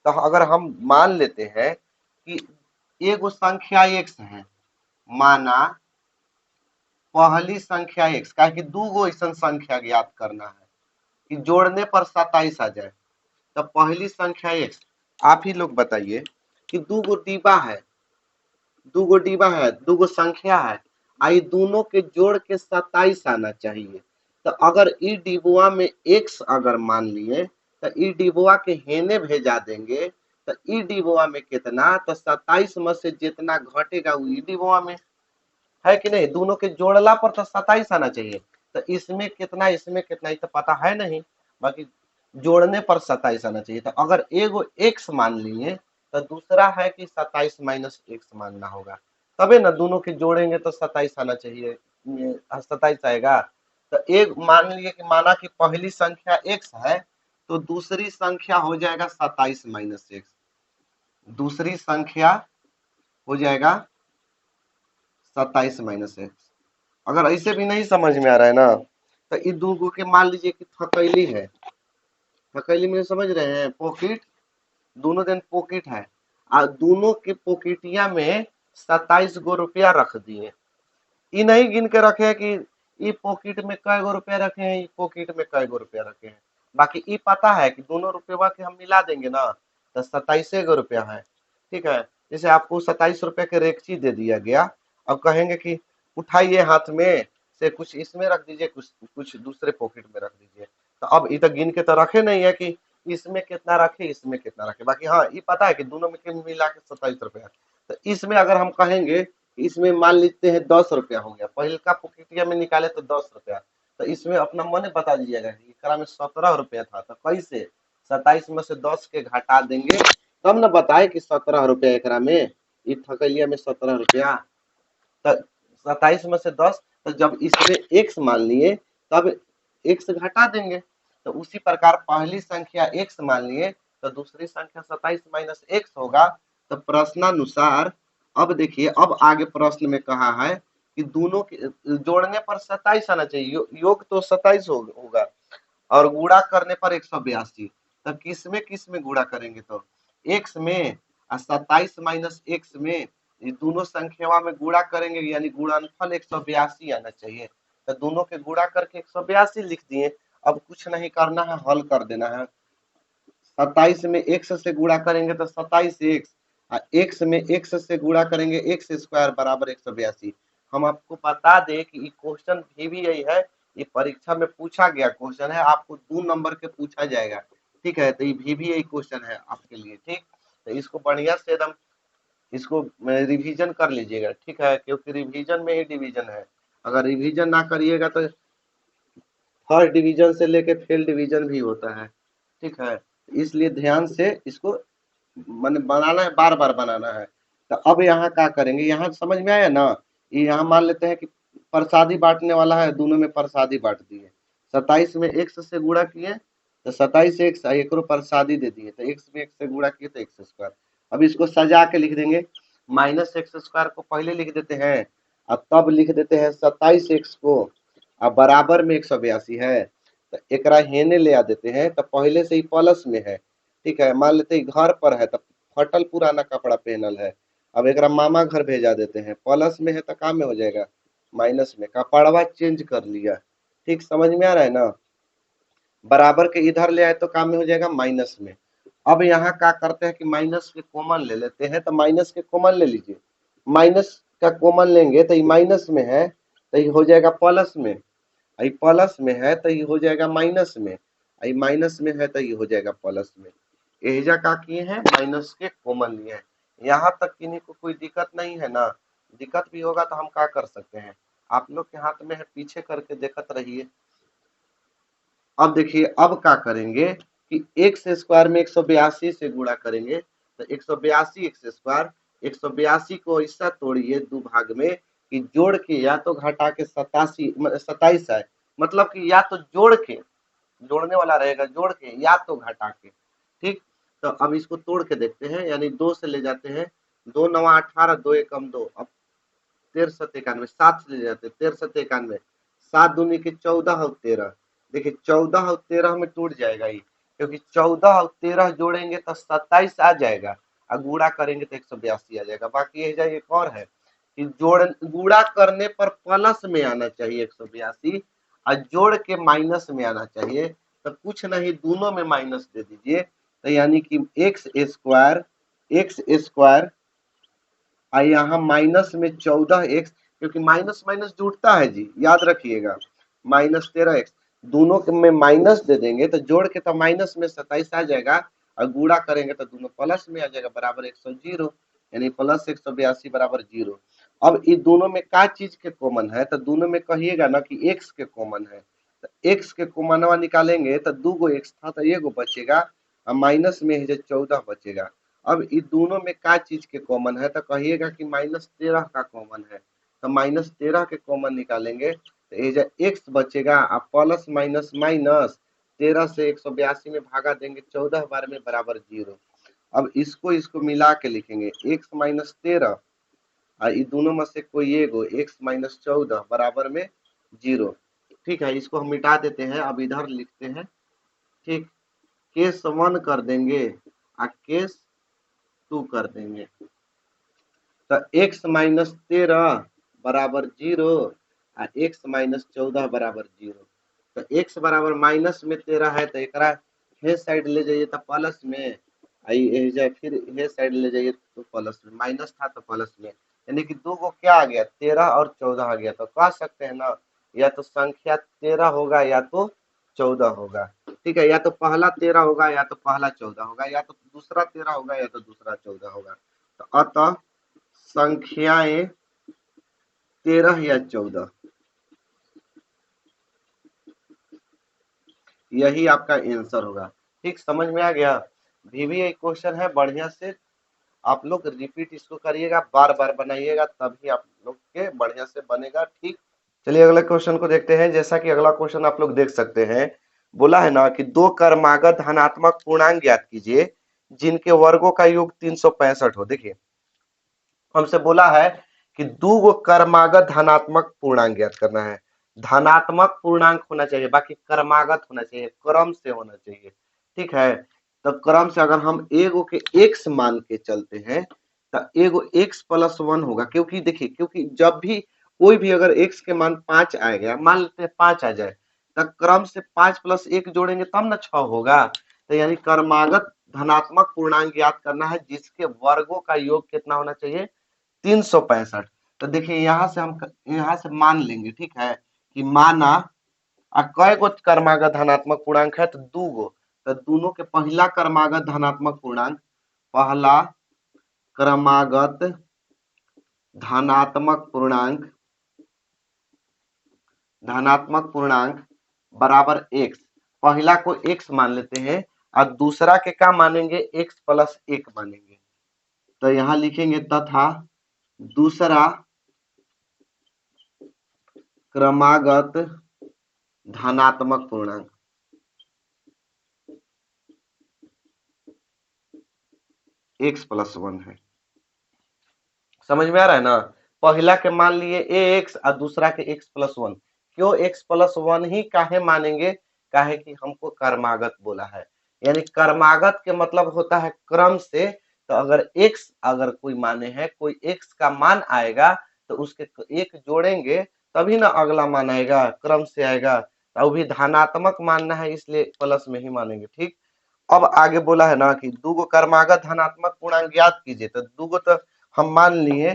तो अगर हम मान लेते हैं कि एगो संख्या x है, माना पहली संख्या x, का कि दू गो ऐसा संख्या ज्ञात करना है कि जोड़ने पर 27 आ जाए। तो पहली संख्या x, आप ही लोग बताइए कि दू गो डिब्बा है, दू गो डिब्बा है, दू गो संख्या है, आई दोनों के जोड़ के 27 आना चाहिए। तो अगर ई डिबुआ में x अगर मान लिए तो ई डिबुआ के हेने भेजा देंगे, तो ई डिबुआ में कितना, तो 27 में से जितना घटेगा वो ई डिबुआ में है कि नहीं। दोनों के जोड़ला पर तो 27 आना चाहिए, तो इसमें कितना इसमें कितना ये तो पता है नहीं, बाकी जोड़ने पर 27 आना चाहिए। तो अगर एगो x मान लिए तो दूसरा है कि 27 माइनस एक्स मानना होगा, तबे ना दोनों के जोड़ेंगे तो 27 आना चाहिए, 27 आएगा। तो एक मान लीजिए कि माना कि पहली संख्या x है, तो दूसरी संख्या हो जाएगा 27 - x। दूसरी संख्या हो जाएगा 27 - x। अगर ऐसे भी नहीं समझ में आ रहा है ना, तो इन दो के मान लीजिए कि थकैली है। थकैली में समझ रहे हैं, पॉकेट, दोनों दिन पॉकेट है, और दोनों के पॉकेटिया में 27 गो रुपया रख दिए। ये नहीं गिन के रखे हैं कि ये पॉकेट में कै गो रुपया रखे हैं, ये पॉकेट में कै गो रुपया रखे हैं। बाकी ये पता है कि दोनों रुपया के हम मिला देंगे ना, तो 27 गो रुपया है। ठीक है, जैसे आपको 27 रुपया के रेखची दे दिया गया, अब कहेंगे कि उठाइए हाथ में से, कुछ इसमें रख दीजिए, कुछ कुछ दूसरे पॉकेट में रख दीजिए। तो अब ये तो गिन के तो रखे नहीं है कि इसमें कितना रखे, इसमें कितना रखे। बाकी हाँ, ये पता है कि दोनों में मिला के 27 रुपया। तो इसमें अगर हम कहेंगे, इसमें मान लेते हैं 10 रुपया हो गया, पहले का पॉकेटिया में निकाले तो 10 रुपया, तो इसमें अपना मन बता दीजिएगा, एकरा में 17 रुपया था, तो कैसे 27 में से 10 के घटा देंगे, तब न बताए कि 17 रुपया एकरा में, ये थकलिया में 17 रुपया। तो 27 में से 10, तो जब इसमें x मान लिए, तब x घटा देंगे। तो उसी प्रकार पहली संख्या x मान लिए, तो दूसरी संख्या 27 - x होगा। तो प्रश्नानुसार, अब देखिए, अब आगे प्रश्न में कहा है कि दोनों के जोड़ने पर 27 आना चाहिए, योग तो 27 होगा, और गुणा करने पर 182। तब किस में गुणा करेंगे, तो x में, और 27 - x में, ये दोनों संख्यावा में गुणा करेंगे, यानी गुणनफल 182 आना चाहिए। तो दोनों के गुणा करके 182 लिख दिए। अब कुछ नहीं करना है, हल कर देना है। 27 में x से गुणा करेंगे तो 27x, और x में x से गुणा करेंगे x स्क्वायर बराबर 182। हम आपको बता दें कि ये क्वेश्चन भी यही है, ये परीक्षा में पूछा गया क्वेश्चन है, आपको 2 नंबर के पूछा जाएगा। ठीक है, तो ये भी यही क्वेश्चन है आपके लिए। ठीक, तो इसको बढ़िया से एकदम इसको रिवीजन कर लीजिएगा। ठीक है, क्योंकि रिवीजन में ही डिवीजन है। अगर रिवीजन ना करिएगा तो फर्स्ट डिवीजन से लेके फेल डिवीजन भी होता है। ठीक है, इसलिए ध्यान से इसको मन बनाना है, बार बार बनाना है। तो अब यहाँ क्या करेंगे, यहाँ समझ में आया ना, ये यहाँ मान लेते हैं कि प्रसादी बांटने वाला है, दोनों में प्रसादी बांट दिए। 27 में x से गुणा किए, तो 27x, एक प्रसादी दे दिए, तो x में x से गुणा किए तो x स्क्वायर। अब इसको सजा के लिख देंगे, -x² को पहले लिख देते हैं, और तब लिख देते हैं 27x को, अब बराबर में 182 है, तो एकरा हेने ले आ देते हैं, तो पहले से ही प्लस में है। ठीक है, मान लेते हैं घर पर है, तो फटल पुराना कपड़ा पहनल है। अब एकरा मामा घर भेजा देते हैं, प्लस में है तो काम में हो जाएगा माइनस में, कपड़वा चेंज कर लिया। ठीक, समझ में आ रहा है ना, बराबर के इधर ले आए तो काम में हो जाएगा माइनस में। अब यहाँ क्या करते हैं कि माइनस के कॉमन ले लेते हैं, तो माइनस के कॉमन ले लीजिए। माइनस का कॉमन लेंगे तो ये माइनस में है, तो ये हो जाएगा प्लस में, आई प्लस में है तो ये हो जाएगा माइनस में, आई माइनस में है तो ये हो जाएगा प्लस में। एहिजा का किए हैं, माइनस के कॉमन लिए हैं। यहाँ तक किन्हीं को कोई दिक्कत नहीं है ना, दिक्कत भी होगा तो हम क्या कर सकते हैं, आप लोग के हाथ में है, पीछे करके देखते रहिए। अब देखिए, अब क्या करेंगे कि एक्स स्क्वायर में 182 से गुणा करेंगे, तो 182 एक्स स्क्वायर, 182 को ऐसा तोड़िए 2 भाग में कि जोड़ के या तो घटा के 27 है, मतलब कि या तो जोड़ के, जोड़ने वाला रहेगा, जोड़ के या तो घटा के। ठीक, तो अब इसको तोड़ के देखते हैं, यानी 2 से ले जाते हैं, 2 9 18, 2 एकम 2, अब 13 7 91, 7 से ले जाते हैं, 13 7 91, 7 दूनी के 14 और 13। देखिए 14 और 13 में टूट जाएगा ये, क्योंकि 14 और 13 जोड़ेंगे तो 27 आ जाएगा, और गुणा करेंगे तो 182 आ जाएगा। बाकी ये जाए, एक और है कि जोड़ गुणा करने पर प्लस में आना चाहिए 182, और जोड़ के माइनस में आना चाहिए। तो कुछ नहीं, दोनों में माइनस दे दीजिए, तो यानी कि एक्स स्क्वायर और यहाँ माइनस में 14x, क्योंकि माइनस माइनस जुड़ता है जी, याद रखिएगा, -13x, दोनों में माइनस दे देंगे तो जोड़ के तो माइनस में 27 आ जाएगा, और गुणा करेंगे तो दोनों प्लस में आ जाएगा, बराबर 100, यानी प्लस 182 बराबर 0। अब ये दोनों में क्या चीज के कॉमन है, तो दोनों में कहिएगा ना कि x के कॉमन है, तो x के कॉमनवा निकालेंगे तो 2 गो x था तो एगो बचेगा, और माइनस में 14 बचेगा। अब इन दोनों में क्या चीज के कॉमन है, तो कहिएगा कि -13 का कॉमन है, तो -13 के कॉमन निकालेंगे तो एजा एक्स बचेगा, आप प्लस माइनस माइनस 13 से 182 में भागा देंगे 14 बार में बराबर 0। अब इसको इसको मिला के लिखेंगे एक्स माइनस 13 और ये दोनों में से कोई एगो एक्स माइनस 14 बराबर में 0। ठीक है, इसको हम मिटा देते हैं, अब इधर लिखते हैं। ठीक, केस 1 कर देंगे और केस 2 कर देंगे। तो एक्स माइनस 13 बराबर 0 और एक्स माइनस 14 बराबर 0। तो एक्स बराबर माइनस में 13 है तो एकरा हे साइड ले जाइए तो प्लस में, आई फिर हे साइड ले जाइए तो प्लस में, माइनस था तो प्लस में, यानी कि दो को क्या आ गया 13 और 14 आ गया। तो कह सकते हैं ना, या तो संख्या 13 होगा या तो 14 होगा। ठीक है, या तो पहला 13 होगा या तो पहला 14 होगा, या तो दूसरा 13 होगा या तो दूसरा 14 होगा। तो अतः संख्याएं 13 या 14, यही आपका आंसर होगा। ठीक, समझ में आ गया। भी एक क्वेश्चन है, बढ़िया से आप लोग रिपीट इसको करिएगा, बार बार बनाइएगा, तभी आप लोग के बढ़िया से बनेगा। ठीक, चलिए अगले क्वेश्चन को देखते हैं। जैसा कि अगला क्वेश्चन आप लोग देख सकते हैं, बोला है ना कि दो क्रमागत धनात्मक पूर्णांक ज्ञात कीजिए जिनके वर्गों का योग 365 हो। देखिए हमसे बोला है कि दो गो क्रमागत धनात्मक पूर्णांक ज्ञात करना है। धनात्मक पूर्णांक होना चाहिए, बाकी क्रमागत होना चाहिए, क्रम से होना चाहिए। ठीक है, तो क्रम से अगर हम एगो के एक्स मान के चलते हैं तो एगो एक्स प्लस 1 होगा, क्योंकि देखिए क्योंकि जब भी कोई भी अगर एक्स के मान 5 आएगा, मान लेते हैं 5 आ जाए, तो क्रम से 5 प्लस 1 जोड़ेंगे तब ना 6 होगा। तो यानी क्रमागत धनात्मक पूर्णांक ज्ञात करना है जिसके वर्गों का योग कितना होना चाहिए 365। तो देखिए यहाँ से मान लेंगे। ठीक है, कि माना कय गो क्रमागत धनात्मक पूर्णांक है तो दू गो। तो दोनों के पहला क्रमागत धनात्मक पूर्णांक, पहला क्रमागत धनात्मक पूर्णांक बराबर एक्स, पहला को एक्स मान लेते हैं और दूसरा के क्या मानेंगे एक्स प्लस 1 मानेंगे। तो यहां लिखेंगे तथा दूसरा क्रमागत धनात्मक पूर्णांक एक्स प्लस 1 है। समझ में आ रहा है ना, पहला के मान लिए एक्स और दूसरा के एक्स प्लस 1। क्यों एक्स प्लस 1 ही काहे मानेंगे, काहे कि हमको कर्मागत बोला है, यानी कर्मागत के मतलब होता है क्रम से। तो अगर एक्स अगर कोई माने है, कोई एक्स का मान आएगा तो उसके एक जोड़ेंगे तभी ना अगला मान आएगा, क्रम से आएगा। तो वो भी धनात्मक मानना है इसलिए प्लस में ही मानेंगे। ठीक, अब आगे बोला है ना कि दो कर्मागत धनात्मक पूर्णांक ज्ञात कीजिए, तो दो तो हम मान लिए।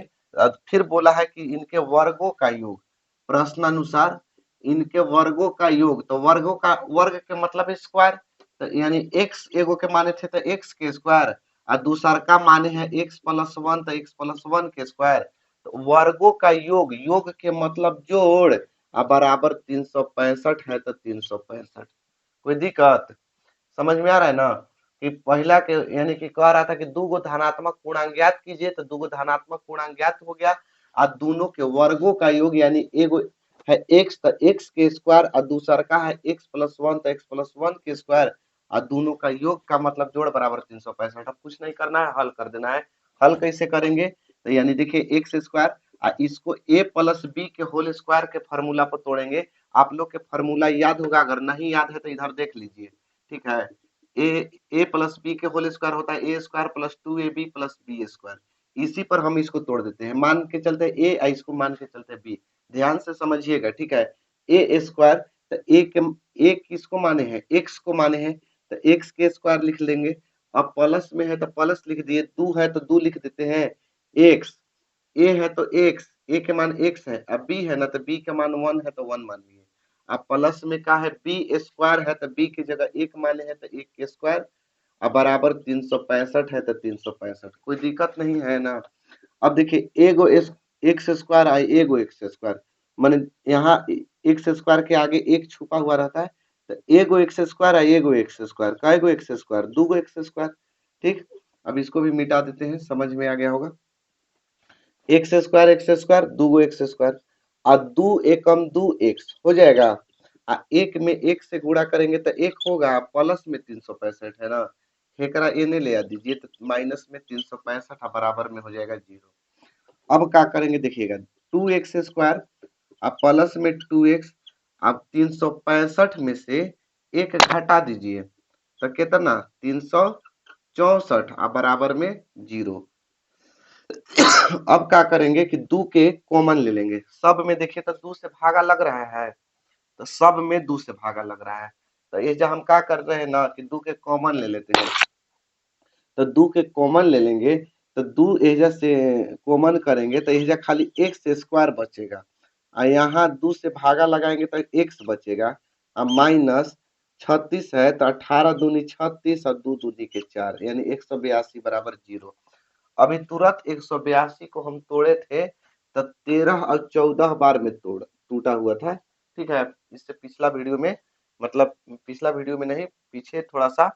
फिर बोला है कि इनके वर्गों का योग, प्रश्न अनुसार इनके वर्गों का योग, तो वर्गों का वर्ग के मतलब स्क्वायर। तो यानी एक्स एगो के माने थे तो एक्स के स्क्वायर और दूसरा का माने हैं एक्स प्लस 1 तो एक्स प्लस 1 के स्क्वायर। तो वर्गों का योग, योग के मतलब जोड़, और बराबर 365 है तो 365। कोई दिक्कत, समझ में आ रहा है ना कि पहला के यानी कि कह रहा था कि दो गो धनात्मक पूर्णांक ज्ञात कीजिए, तो दो गो धनात्मक पूर्णांक ज्ञात हो गया और दोनों के वर्गों का योग, यानी एगो है एक्स तो एक्स के स्क्वायर और दूसरा का है एक्स प्लस 1 तो एक्स प्लस 1 के स्क्वायर और दोनों का योग का मतलब जोड़ बराबर 365। अब कुछ नहीं करना है, हल कर देना है। हल कैसे करेंगे, तो यानी देखिए एक्स स्क्वायर और इसको ए प्लस बी के होल स्क्वायर के फॉर्मूला पर तोड़ेंगे। आप लोग के फॉर्मूला याद होगा, अगर नहीं याद है तो इधर देख लीजिए। ठीक है, ए प्लस बी के होल स्क्वायर होता है A square plus 2ab plus B square. इसी पर हम इसको तोड़ देते हैं, मान के चलते ए और इसको मान के चलते बी। ध्यान से समझिएगा। ठीक है, ए स्क्वायर तो ए किसको माने हैं एक्स को माने हैं, तो एक्स के स्क्वायर लिख लेंगे। अब प्लस में है तो प्लस लिख दिए, दो है तो दो लिख देते हैं एक्स, ए है तो एक्स, ए के मान एक्स है, अब बी है ना तो बी के मान 1 है तो 1 मान लिए। अब प्लस में क्या है बी स्क्वायर है तो बी की जगह एक माने है तो एक के स्क्वायर, अब बराबर 365 है तो 365। कोई दिक्कत नहीं है ना। अब देखिए एगो एक्स स्क्वायर आई एगो एक्स स्क्वायर, माने यहाँ एक्स स्क्वायर के आगे एक छुपा हुआ रहता है। तो एगो एक्स स्क्वायर आई एगो एक्स स्क्वायर, काय गो एक्स स्क्वायर दो गो एक्स स्क्वायर। ठीक, अब इसको भी मिटा देते हैं, समझ में आ गया होगा। एक्स स्क्वायर दो गो एक्स स्क्वायर, और 2 एकम 2 एक्स हो जाएगा। एक में एक से गुणा करेंगे तो एक होगा, प्लस में 365 है ना, एकरा एने ले आ दीजिए तो माइनस में 365 बराबर में हो जाएगा 0। अब क्या करेंगे देखिएगा, 2x² अब प्लस में 2x, अब 365 में से एक घटा दीजिए तो कितना 364 अब बराबर में 0। अब क्या करेंगे कि 2 के कॉमन ले लेंगे, सब में देखिए तो 2 से भागा लग रहा है, तो सब में 2 से भागा लग रहा है, तो ये जो हम क्या कर रहे हैं ना कि 2 के कॉमन ले लेते हैं, तो 2 के कॉमन ले लेंगे तो 2 एजा से कॉमन करेंगे तो एजा खाली एक्स स्क्वायर बचेगा, और यहाँ 2 से भागा लगाएंगे तो एक्स बचेगा, और माइनस 36 है तो 18 दूनी 36 और 2 दूनी के 4 यानी 182 बराबर 0। अभी तुरंत 182 को हम तोड़े थे तो 13 और 14 बार में टूटा हुआ था। ठीक है, इससे पिछला वीडियो में, मतलब पिछला वीडियो में नहीं, पीछे थोड़ा सा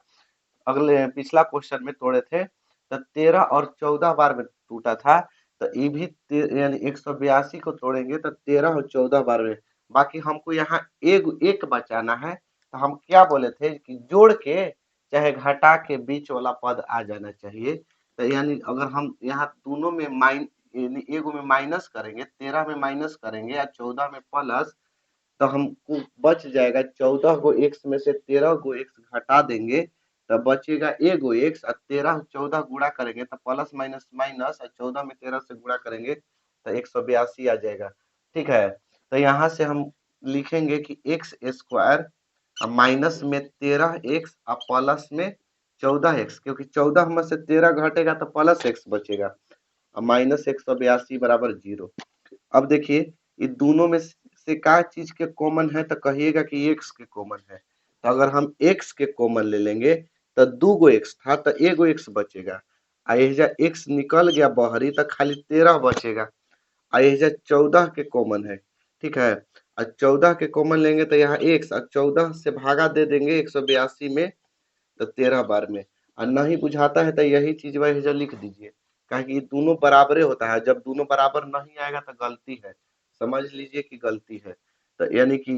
अगले पिछला क्वेश्चन में तोड़े थे तो 13 और 14 बार में टूटा था, तो ये भी यानी 182 को तोड़ेंगे तो 13 और 14 बार में। बाकी हमको यहाँ एक एक बचाना है, तो हम क्या बोले थे कि जोड़ के चाहे घटा के बीच वाला पद आ जाना चाहिए, तो यानी अगर हम यहाँ दोनों में यानी एगो में माइनस करेंगे, 13 में माइनस करेंगे या 14 में प्लस, तो हमको बच जाएगा 14 गो एक्स में से 13 गो एक्स घटा देंगे तो बचेगा एगो एक्स, और 13 14 गुणा करेंगे तो प्लस माइनस माइनस, और 14 में 13 से गुणा करेंगे तो 182 आ जाएगा। ठीक है, तो यहाँ से हम लिखेंगे कि एक्स स्क्वायर माइनस में 13 एक्स और प्लस में 14 एक्स, क्योंकि 14 में से 13 घटेगा तो प्लस एक्स बचेगा, और माइनस 182 बराबर 0। अब देखिए ये दोनों में से का चीज के कॉमन है, तो कहिएगा कि एक्स के कॉमन है, तो अगर हम एक्स के कॉमन ले लेंगे तो 2 गो एक्स था तो एगो एक्स बचेगा, आ एजा एक्स निकल गया बहरी तो खाली 13 बचेगा, आ एजा 14 के कॉमन है। ठीक है, और 14 के कॉमन लेंगे तो यहाँ एक्स, और 14 से भागा दे देंगे 182 में तो 13 बार में, और नहीं बुझाता है तो यही चीज वह लिख दीजिए, कहे कि ये दोनों बराबरे होता है, जब दोनों बराबर नहीं आएगा तो गलती है, समझ लीजिए कि गलती है, तो यानी कि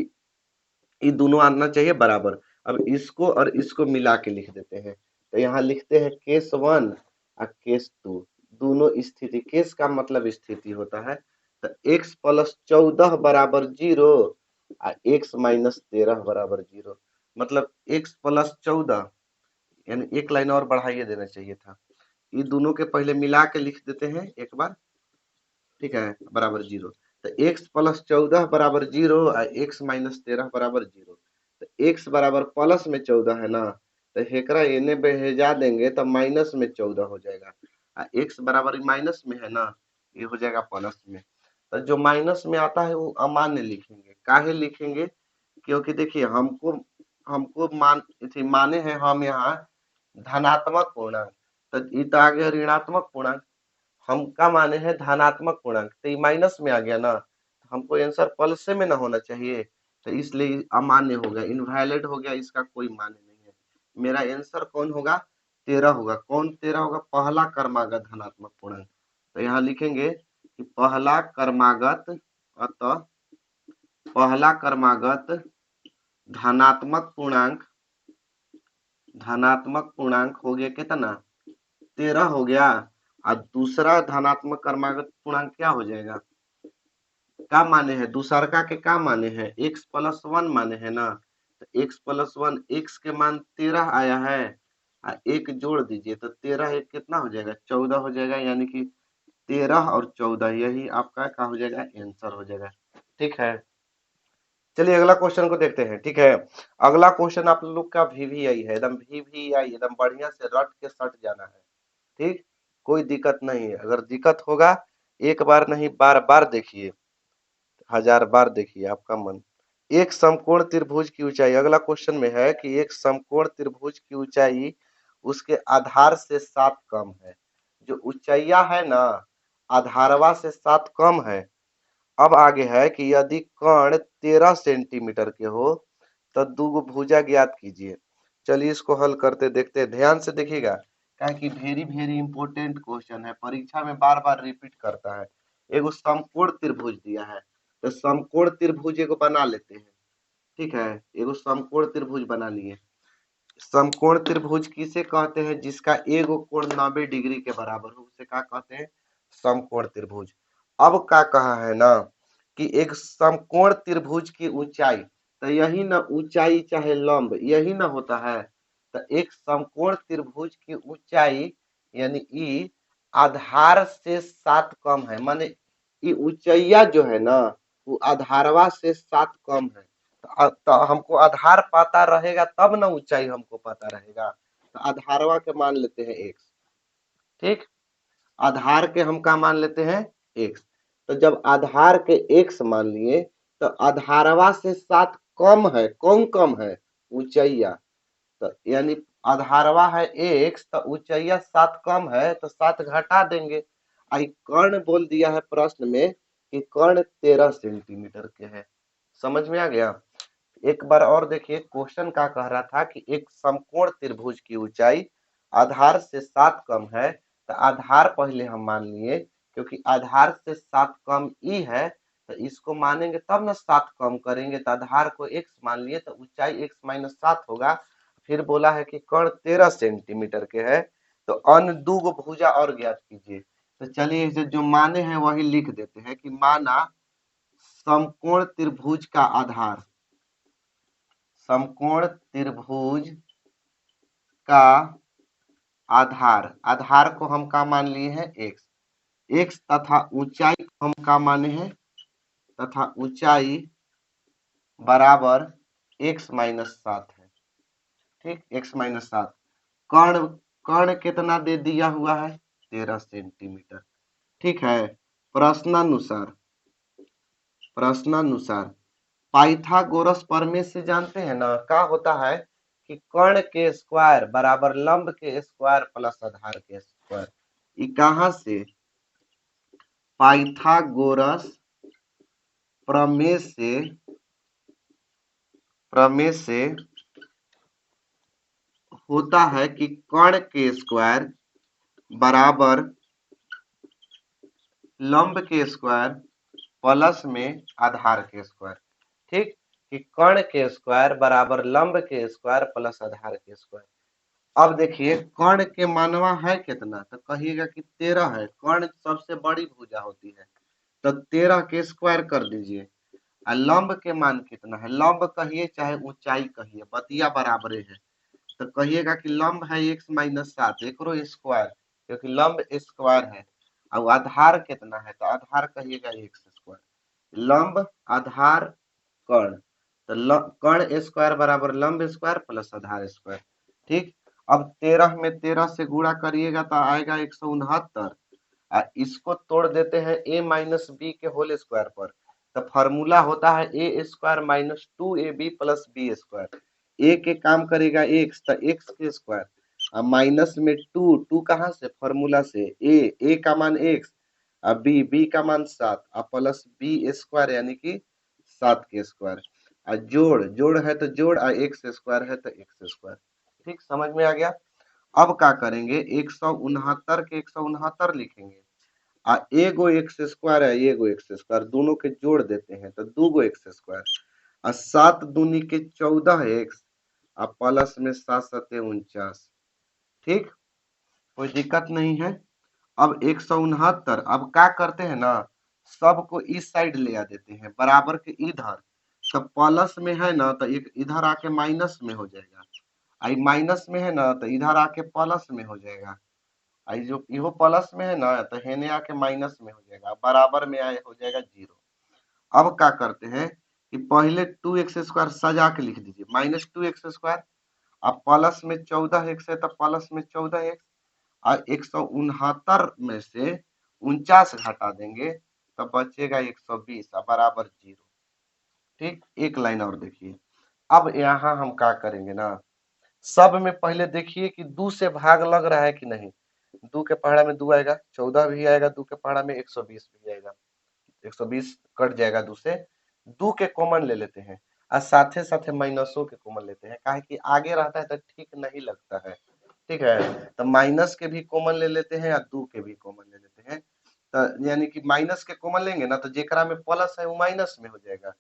ये दोनों आना चाहिए बराबर। अब इसको और इसको मिला के लिख देते हैं, तो यहाँ लिखते हैं केस 1 और केस 2, दोनों स्थिति, केस का मतलब स्थिति होता है, तो x प्लस 14 बराबर 0 और x माइनस 13 बराबर 0, मतलब x प्लस 14 यानी एक लाइन और बढ़ाइए देना चाहिए था, ये दोनों के पहले मिला के लिख देते हैं एक बार। ठीक है, बराबर 0, तो x प्लस 14 बराबर 0 और x माइनस 13 बराबर 0, तो x बराबर प्लस में 14 है ना, तो हेकरा एने भेजा देंगे तो माइनस में 14 हो जाएगा, और x बराबर माइनस में है ना, ये हो जाएगा प्लस में, तो जो माइनस में आता है वो अमान्य लिखेंगे, काहे लिखेंगे, क्योंकि देखिए हमको हमको माने हैं हम यहाँ धनात्मक पूर्णांक, तो ये तो आ गया ऋणात्मक पूर्णांक, हम का माने हैं धनात्मक पूर्णांक, तो ये माइनस में आ गया ना, तो हमको आंसर प्लस में ना होना चाहिए, तो इसलिए अमान्य हो गया, इनवैलिड हो गया, इसका कोई मान्य नहीं है। मेरा आंसर कौन होगा, 13 होगा। कौन 13 होगा, पहला क्रमागत धनात्मक पूर्णांक, तो यहाँ लिखेंगे कि पहला क्रमागत, अतः पहला क्रमागत धनात्मक पूर्णांक, धनात्मक पूर्णांक हो गया कितना, 13 हो गया, और दूसरा धनात्मक क्रमागत पूर्णांक क्या हो जाएगा, क्या माने हैं दूसरका के, क्या माने हैं x प्लस 1 माने हैं ना, तो x प्लस 1 x के मान 13 आया है, एक जोड़ दीजिए तो 13 एक कितना हो जाएगा 14 हो जाएगा, यानी कि 13 और 14 यही आपका क्या हो जाएगा, आंसर हो जाएगा। ठीक है, चलिए अगला क्वेश्चन को देखते हैं। ठीक है, अगला क्वेश्चन आप लोग का वीवीआई है, एकदम वीवीआई, एकदम बढ़िया से रट के सट जाना है। ठीक, कोई दिक्कत नहीं है, अगर दिक्कत होगा एक बार नहीं बार बार देखिए, 1000 बार देखिए आपका मन। एक समकोण त्रिभुज की ऊंचाई, अगला क्वेश्चन में है कि एक समकोण त्रिभुज की ऊंचाई उसके आधार से 7 कम है, जो ऊंचाइया है ना आधारवा से 7 कम है। अब आगे है कि यदि कर्ण 13 सेंटीमीटर के हो तो दो भुजा ज्ञात कीजिए। चलिए इसको हल करते देखते हैं, ध्यान से देखिएगा, क्या कि वेरी वेरी इंपॉर्टेंट क्वेश्चन है, परीक्षा में बार बार रिपीट करता है। एगो समकोण त्रिभुज दिया है, तो समकोण त्रिभुज एगो बना लेते हैं। ठीक है, एगो समकोण त्रिभुज बना लिए। समकोण त्रिभुज किसे कहते हैं? जिसका एगो कोण 90 डिग्री के बराबर हो उसे क्या कहते हैं? समकोण त्रिभुज। अब क्या कहा है ना कि एक समकोण त्रिभुज की ऊंचाई, तो यही ना ऊंचाई चाहे लंब यही ना होता है। तो एक समकोण त्रिभुज की ऊंचाई यानी ई आधार से 7 कम है, माने ये ऊंचाइया जो है ना वो आधारवा से 7 कम है। तो हमको आधार पता रहेगा तब ना ऊंचाई हमको पता रहेगा। तो आधारवा के मान लेते हैं x। ठीक, आधार के हम क्या मान लेते हैं? x। तो जब आधार के x मान लिए तो आधारवा से 7 कम है, कौन कम है? ऊंचाइया। तो यानी आधारवा है x तो ऊंचाइया 7 कम है तो 7 घटा देंगे। आई कर्ण बोल दिया है प्रश्न में कि कर्ण 13 सेंटीमीटर के है। समझ में आ गया? एक बार और देखिए, क्वेश्चन का कह रहा था कि एक समकोण त्रिभुज की ऊंचाई आधार से 7 कम है। तो आधार पहले हम मान लिए, क्योंकि आधार से 7 कम ई है तो इसको मानेंगे तब ना 7 कम करेंगे। तो आधार को x मान लिए तो ऊंचाई x माइनस 7 होगा। फिर बोला है कि कर्ण 13 सेंटीमीटर के है। तो अन्य दो भुजा और ज्ञात कीजिए। तो चलिए इसे जो माने हैं वही लिख देते हैं कि माना समकोण त्रिभुज का आधार, समकोण त्रिभुज का आधार, आधार को हम क्या मान लिए हैं? x। x तथा ऊंचाई को हम क्या माने हैं? तथा ऊंचाई बराबर x माइनस 7 है। ठीक, x माइनस 7। कर्ण, कर्ण कितना दे दिया हुआ है? 13 सेंटीमीटर। ठीक है, प्रश्नानुसार, प्रश्नानुसार पाइथागोरस प्रमेय से जानते हैं ना क्या होता है कि कर्ण के स्क्वायर बराबर लंब के स्क्वायर प्लस आधार के स्क्वायर। ये कहां से? पाइथागोरस प्रमेय से, प्रमेय से होता है कि कर्ण के स्क्वायर बराबर लंब के स्क्वायर प्लस में आधार के स्क्वायर। ठीक, कि कर्ण के स्क्वायर बराबर लंब के स्क्वायर प्लस आधार के स्क्वायर। अब देखिए कर्ण के मानवा है कितना? तो कहिएगा कि 13 है। कर्ण सबसे बड़ी भुजा होती है तो 13 के स्क्वायर कर दीजिए। और लंब के मान कितना है? लंब कहिए चाहे ऊंचाई कहिए बतिया बराबरे है। तो कहिएगा कि लंब है x माइनस 7 एकरो स्क्वायर, क्योंकि लंब स्क्वायर है। और आधार कितना है? तो आधार कहिएगा x स्क्वायर। लंब आधार कर्ण, तो कर्ण स्क्वायर बराबर लंब स्क्वायर प्लस आधार स्क्वायर। ठीक, अब 13 में 13 से गुणा करिएगा तो आएगा 169। इसको तोड़ देते हैं a माइनस बी के होल स्क्वायर पर। तो फॉर्मूला होता है A square minus 2ab plus B square. ए के काम करेगा x तो x के स्क्वायर, और माइनस में 2, 2 कहां से? फॉर्मूला से। ए का मान x, और बी का मान 7, और प्लस बी स्क्वायर यानी कि 7 के स्क्वायर। और जोड़, जोड़ है तो जोड़, और एक्स स्क्वायर है तो एक्स स्क्वायर। ठीक, समझ में आ गया? अब क्या करेंगे? 169 के 169 लिखेंगे, और एगो एक्स स्क्वायर है एगो एक्स स्क्वायर, दोनों के जोड़ देते हैं तो 2 एक्स स्क्वायर, और 7 दूनी के 14 एक्स, और प्लस में 7 सते 49। ठीक, कोई दिक्कत नहीं है। अब 169, अब क्या करते हैं ना, सबको इस साइड ले आ देते हैं बराबर के इधर। तो प्लस में है ना तो एक इधर आके माइनस में हो जाएगा, आई माइनस में है ना तो इधर आके प्लस में हो जाएगा। आई जो इहो प्लस में है ना तो हेने आके माइनस में हो जाएगा, बराबर में आए हो जाएगा 0। अब क्या करते हैं कि पहले 2x स्क्वायर सजा के लिख दीजिए, माइनस 2x स्क्वायर, अब प्लस में 14x है तो प्लस में 14x, और 169 में से 49 घटा देंगे तो बचेगा 120 बराबर 0। ठीक, एक लाइन और देखिए। अब यहाँ हम क्या करेंगे ना, सब में पहले देखिए कि 2 से भाग लग रहा है कि नहीं। 2 के पहाड़ा में 2 आएगा, 14 भी आएगा, 2 के पहाड़ा में 120 भी आएगा। 120 कट जाएगा 2 से, 2 के कॉमन ले लेते हैं, और साथे साथे माइनसों के कॉमन लेते हैं, काहे कि आगे रहता है तो ठीक नहीं लगता है। ठीक है, तो माइनस के भी कॉमन ले लेते हैं और 2 के भी कॉमन ले लेते हैं। तो यानी कि माइनस के कॉमन लेंगे ना तो जेकरा में प्लस है वो माइनस में हो जाएगा।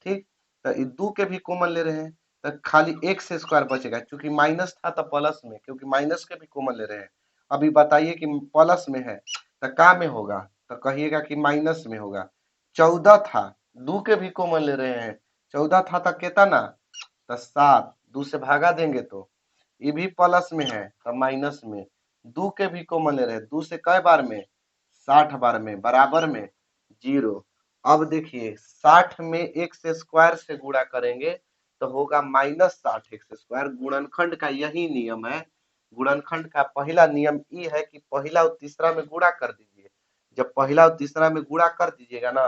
ठीक, तो ये दो के भी कॉमन ले रहे हैं तो खाली एक्स स्क्वायर बचेगा, क्योंकि माइनस था तो प्लस में, क्योंकि माइनस के भी कॉमन ले रहे हैं। अभी बताइए कि प्लस में है तो का में होगा, तो कहिएगा कि माइनस में होगा। 14 था, दो के भी कॉमन ले रहे हैं, 14 था तो कितना, तो 7, दो से भागा देंगे तो ये भी प्लस में है तो माइनस में, दो के भी कॉमन ले रहे हैं, दो से कई बार में, 60 बार में, बराबर में 0। अब देखिए 60 में एक्स स्क्वायर से गुणा करेंगे तो होगा -60 एक्स स्क्वायर। गुणनखंड का यही नियम है, गुणनखंड का पहला नियम ये है कि पहला और तीसरा में गुणा कर दीजिए। जब पहला और तीसरा में गुणा कर दीजिएगा ना,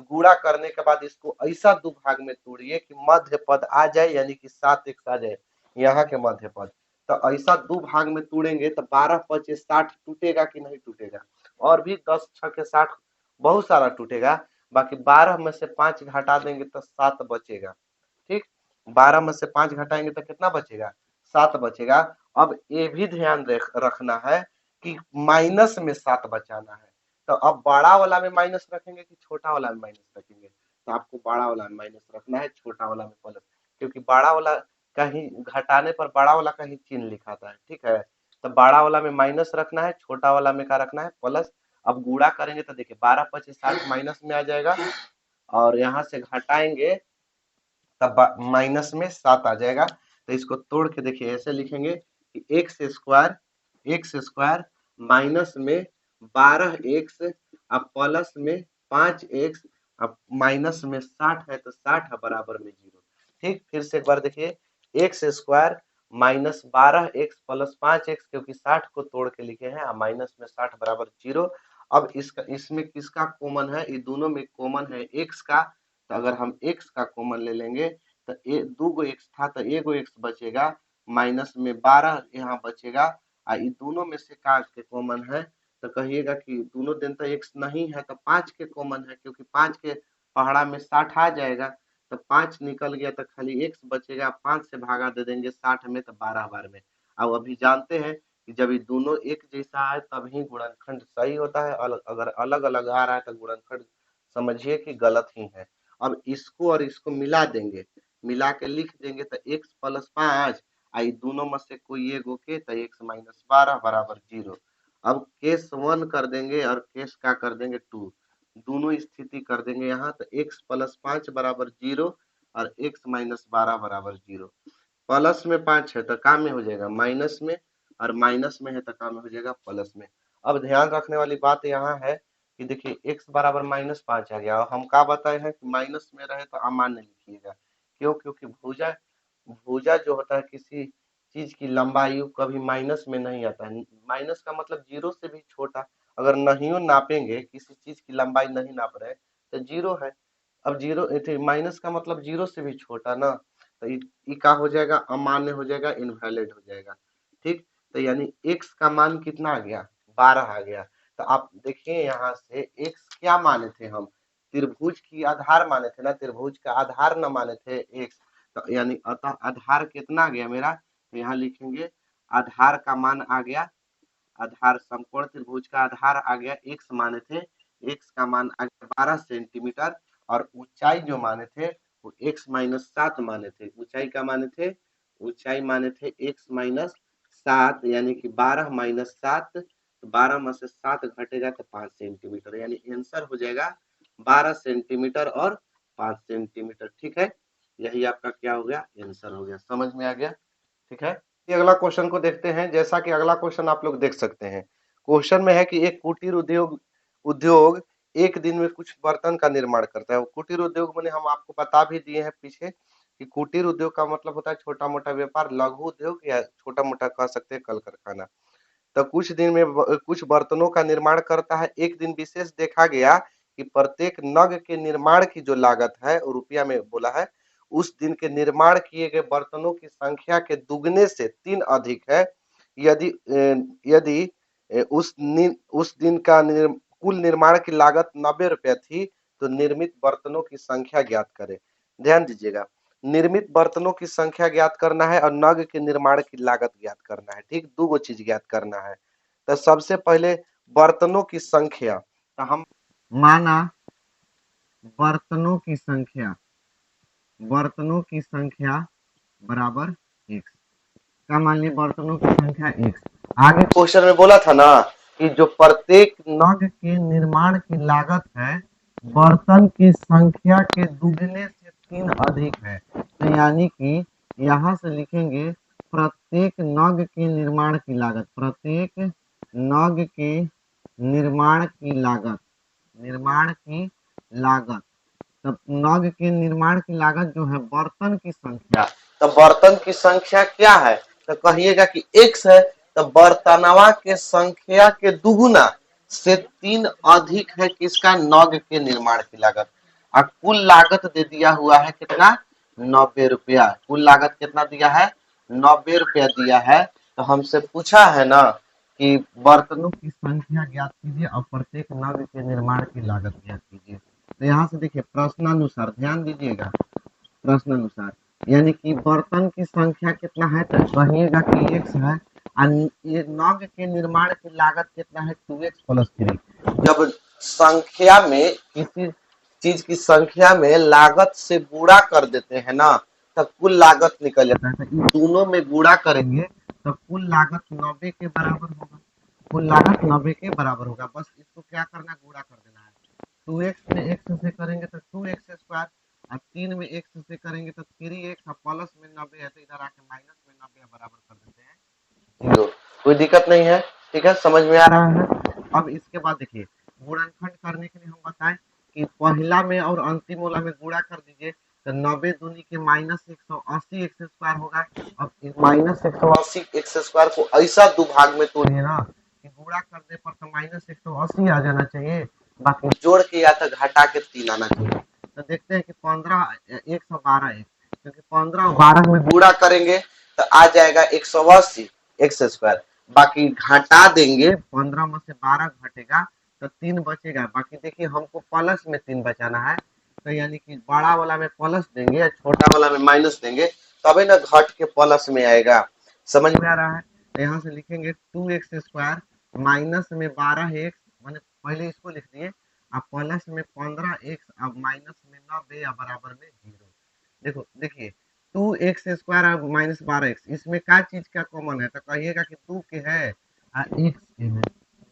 गुणा करने के बाद इसको ऐसा दो भाग में तोड़िए कि मध्य पद आ जाए, यानी कि 7 एक्स आ जाए यहाँ के मध्य पद। तो ऐसा दो भाग में तोड़ेंगे तो 12 पचे 60 टूटेगा कि नहीं टूटेगा, और भी 10 छके 60 बहुत सारा टूटेगा। बाकी 12 में से 5 घटा देंगे तो 7 बचेगा। ठीक, 12 में से 5 घटाएंगे तो कितना बचेगा, 7 बचेगा। अब ये भी ध्यान रखना है कि माइनस में 7 बचाना है। तो अब बड़ा वाला में माइनस रखेंगे कि छोटा वाला में माइनस रखेंगे, तो आपको बड़ा वाला में माइनस रखना है, छोटा वाला में प्लस, क्योंकि बड़ा वाला कहीं घटाने पर बड़ा वाला कहीं चिन्ह लिखाता है। ठीक है, तो बड़ा वाला में माइनस रखना है, छोटा वाला में क्या रखना है, प्लस। अब गुणा करेंगे तो देखिए 12 पचे 60 माइनस में आ जाएगा, और यहाँ से घटाएंगे तब माइनस में 7 आ जाएगा। तो इसको तोड़ के देखिए ऐसे लिखेंगे कि एक्स स्क्वायर माइनस में 12 एक्स, अब प्लस में 5 एक्स, अब माइनस में 60 है तो 60 है बराबर में 0। ठीक, फिर से एक बार देखिए, x square minus 12 x plus 5 x, क्योंकि 60 को तोड़ के लिखे हैं, और माइनस में 60 बराबर 0। अब इसका इसमें किसका कॉमन है, ये दोनों में कॉमन है एक्स का, तो अगर हम एक्स का कॉमन ले लेंगे तो दो गो एक्स था तो एगो एक्स बचेगा, माइनस में 12 यहाँ बचेगा। ये दोनों में से का के कॉमन है, तो कहिएगा कि दोनों दिन तो एक्स नहीं है तो 5 के कॉमन है, क्योंकि 5 के पहाड़ा में 60 आ जाएगा, तो 5 निकल गया तो खाली एक्स बचेगा, 5 से भागा दे देंगे 60 में तो 12 बार में। अब अभी जानते हैं कि जब ये दोनों एक जैसा है तभी गुणनखंड सही होता है, अगर अलग अलग आ रहा है तो गुणनखंड समझिए कि गलत ही है। अब इसको और इसको मिला देंगे, मिला के लिख देंगे तो एक्स प्लस 5, आई दोनों में से कोई एक के तो एक्स माइनस 12 बराबर 0। अब केस 1 कर देंगे और केस का कर देंगे 2, दोनों स्थिति कर देंगे यहाँ, तो एक्स प्लस 5 बराबर 0 और एक्स माइनस 12 बराबर 0। प्लस में 5 है तो काम में हो जाएगा माइनस में, और माइनस में है तो काम में हो जाएगा प्लस में। अब ध्यान रखने वाली बात यहाँ है कि देखिए x बराबर -5 आ गया, और हम क्या बताए हैं कि माइनस में रहे तो अमान्य लिखिएगा। क्यों, क्योंकि भुजा भुजा जो होता है किसी चीज की लंबाई कभी माइनस में नहीं आता है। माइनस का मतलब जीरो से भी छोटा, अगर नहीं नापेंगे, किसी चीज की लंबाई नहीं नाप रहे तो जीरो है। अब जीरो माइनस का मतलब जीरो से भी छोटा ना, तो ये क्या हो जाएगा, अमान्य हो जाएगा, इनवैलिड हो जाएगा। ठीक, तो यानी x का मान कितना आ गया, 12 आ गया। तो आप देखिए यहाँ से x क्या माने थे हम, त्रिभुज की आधार माने थे ना, त्रिभुज का आधार न माने थे x, तो यानी अतः आधार कितना आ गया मेरा, तो यहाँ लिखेंगे आधार का मान आ गया, आधार समकोण त्रिभुज का आधार आ गया, x माने थे, x का मान आ गया 12 सेंटीमीटर, और ऊंचाई जो माने थे वो x माइनस 7 माने थे। ऊंचाई का माने थे, ऊंचाई माने थे x माइनस 7, यानी कि 12 माइनस 7, तो 12 में से 7 घटेगा तो 5 सेंटीमीटर, यानी आंसर हो जाएगा 12 सेंटीमीटर और 5 सेंटीमीटर। ठीक है, यही आपका क्या हो गया, आंसर हो गया। समझ में आ गया, ठीक है। ये अगला क्वेश्चन को देखते हैं। जैसा कि अगला क्वेश्चन आप लोग देख सकते हैं, क्वेश्चन में है कि एक कुटीर उद्योग उद्योग एक दिन में कुछ बर्तन का निर्माण करता है। कुटीर उद्योग मैंने हम आपको बता भी दिए हैं पीछे कि कुटीर उद्योग का मतलब होता है छोटा मोटा व्यापार, लघु उद्योग या छोटा मोटा कह सकते हैं कल कारखाना। तो कुछ दिन में कुछ बर्तनों का निर्माण करता है। एक दिन विशेष देखा गया कि प्रत्येक नग के निर्माण की जो लागत है वो रुपया में बोला है, उस दिन के निर्माण किए गए बर्तनों की संख्या के दुगने से 3 अधिक है। यदि उस दिन का कुल निर्माण की लागत 90 रुपया थी, तो निर्मित बर्तनों की संख्या ज्ञात करें। ध्यान दीजिएगा, निर्मित बर्तनों की संख्या ज्ञात करना है और नग के निर्माण की लागत ज्ञात करना है। ठीक, दो गो चीज ज्ञात करना है। तो सबसे पहले बर्तनों की संख्या, तो हम माना बर्तनों की संख्या बराबर एक्स। क्या मान ली? बर्तनों की संख्या एक्स। आगे क्वेश्चन में बोला था ना कि जो प्रत्येक नग के निर्माण की लागत है बर्तन की संख्या के दुगने से 3 अधिक है। तो यानी कि यहाँ से लिखेंगे प्रत्येक नग के निर्माण की लागत, प्रत्येक नग के निर्माण की लागत। तब नग के निर्माण की लागत जो है बर्तन की संख्या, तो बर्तन की संख्या क्या है? तो कहिएगा कि x है, तो बर्तनवा के संख्या के दुगुना से 3 अधिक है किसका? नग के निर्माण की लागत। और कुल लागत दे दिया हुआ है कितना? 90 रुपया। कुल लागत कितना दिया है? 90 रुपया दिया है। तो हमसे पूछा है ना कि बर्तनों की संख्या ज्ञात कीजिए और प्रत्येक नग के निर्माण की लागत ज्ञात कीजिए। तो यहाँ से देखिए प्रश्नानुसार ध्यान दीजिएगा, प्रश्नानुसार यानी कि बर्तन की संख्या कितना है? तो कहिएगा कि एक्स है और ये नग के निर्माण की लागत कितना है? 2x plus 3। जब संख्या में किसी चीज की संख्या में लागत से गुणा कर देते हैं ना तब कुल लागत निकल जाता है। तो इन दोनों में गुणा करेंगे तो कुल लागत 90 के बराबर होगा। कुल लागत 90 के बराबर होगा। बस इसको क्या करना? गुणा कर देना है। 2x में x से करेंगे तो 2x स्क्वायर और 3 में x से करेंगे तो 3x और प्लस में 90 है तो इधर आके माइनस में 90 बराबर कर देते हैं 0। कोई दिक्कत नहीं है, ठीक है, समझ में आ रहा है। अब इसके बाद देखिए गुणनखंड करने के लिए हम बताएं कि पहला में और अंतिम वाला में गुणा कर दीजिए तो 90 दूनी के माइनस 180 एक्स स्क्वायर होगा। अब माइनस 180 एक्स स्क्वायर को ऐसा दो भाग में तोड़िए ना कि गुणा करने पर तो माइनस 180 आ जाना चाहिए, बाकी जोड़ के या तो घटा के 3 आना चाहिए। तो देखते हैं कि 15 112 है, क्योंकि 15 और 12 में गुणा करेंगे तो आ जाएगा 180 एक्स स्क्वायर। बाकी घटा देंगे 15 में से 12 घटेगा तो 3 बचेगा। बाकी देखिए हमको प्लस में 3 बचाना है तो यानी कि बड़ा वाला में प्लस देंगे छोटा वाला में माइनस देंगे तभी ना घट के प्लस में आएगा। समझ में आ रहा है? तो यहाँ से लिखेंगे 2x स्क्वायर माइनस में 12 एक्स, मैंने पहले इसको लिख दिए, अब प्लस में 15x अब माइनस में 90 या बराबर में 0। देखो देखिए 2x स्क्वायर अब माइनस 12x इसमें क्या चीज का कॉमन है? तो कहिएगा कि 2 के है और x के है।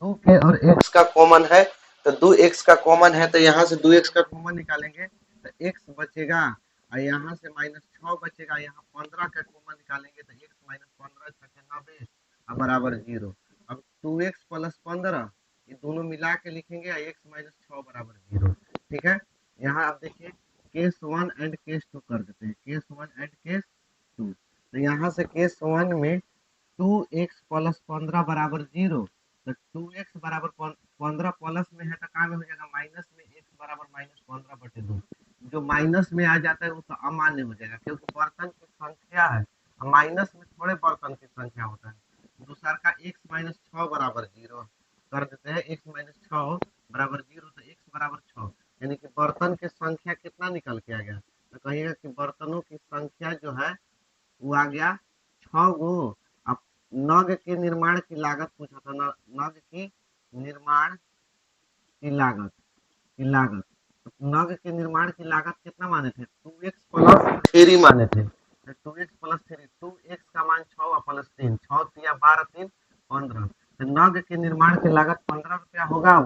2 के और x का कॉमन है तो 2x का कॉमन है तो यहाँ से 2x का कॉमन निकालेंगे तो x बचेगा और यहाँ से माइनस 6 बचेगा। यहाँ 15 का कॉमन निकालेंगे तो x माइनस 15 छके 90 और बराबर 0। अब 2x प्लस 15 ये दोनों मिला के लिखेंगे x माइनस 6 बराबर 0। ठीक है, यहाँ आप देखिए केस 1 एंड केस 2 कर देते हैं, केस 1 एंड केस 2। तो यहाँ से केस 1 में 2x प्लस 15 बराबर 0, तो 2x बराबर 15 प्लस में है तो काम हो जाएगा माइनस में x बराबर माइनस 15/2। जो माइनस में आ जाता है वो तो अमान्य हो जाएगा क्योंकि बर्तन की संख्या है, माइनस में थोड़े बर्तन की संख्या होता है। दूसरा का x माइनस 6 बराबर 0 कर देते हैं, x माइनस 6 बराबर 0 तो x बराबर 6 यानी कि बर्तन की संख्या कितना निकल के आ गया? तो कहिएगा कि बर्तनों की संख्या जो है वो आ गया 6 गो। अब नग के निर्माण की लागत पूछा था, नग की निर्माण की लागत तो नग के निर्माण की लागत कितना माने थे? 2x प्लस 3 माने थे। तो 2x प्लस 3, 2x का मान 6 और प्लस 3, 6 या 12 3 15। तो नग के निर्माण की लागत 15 रुपया होगा।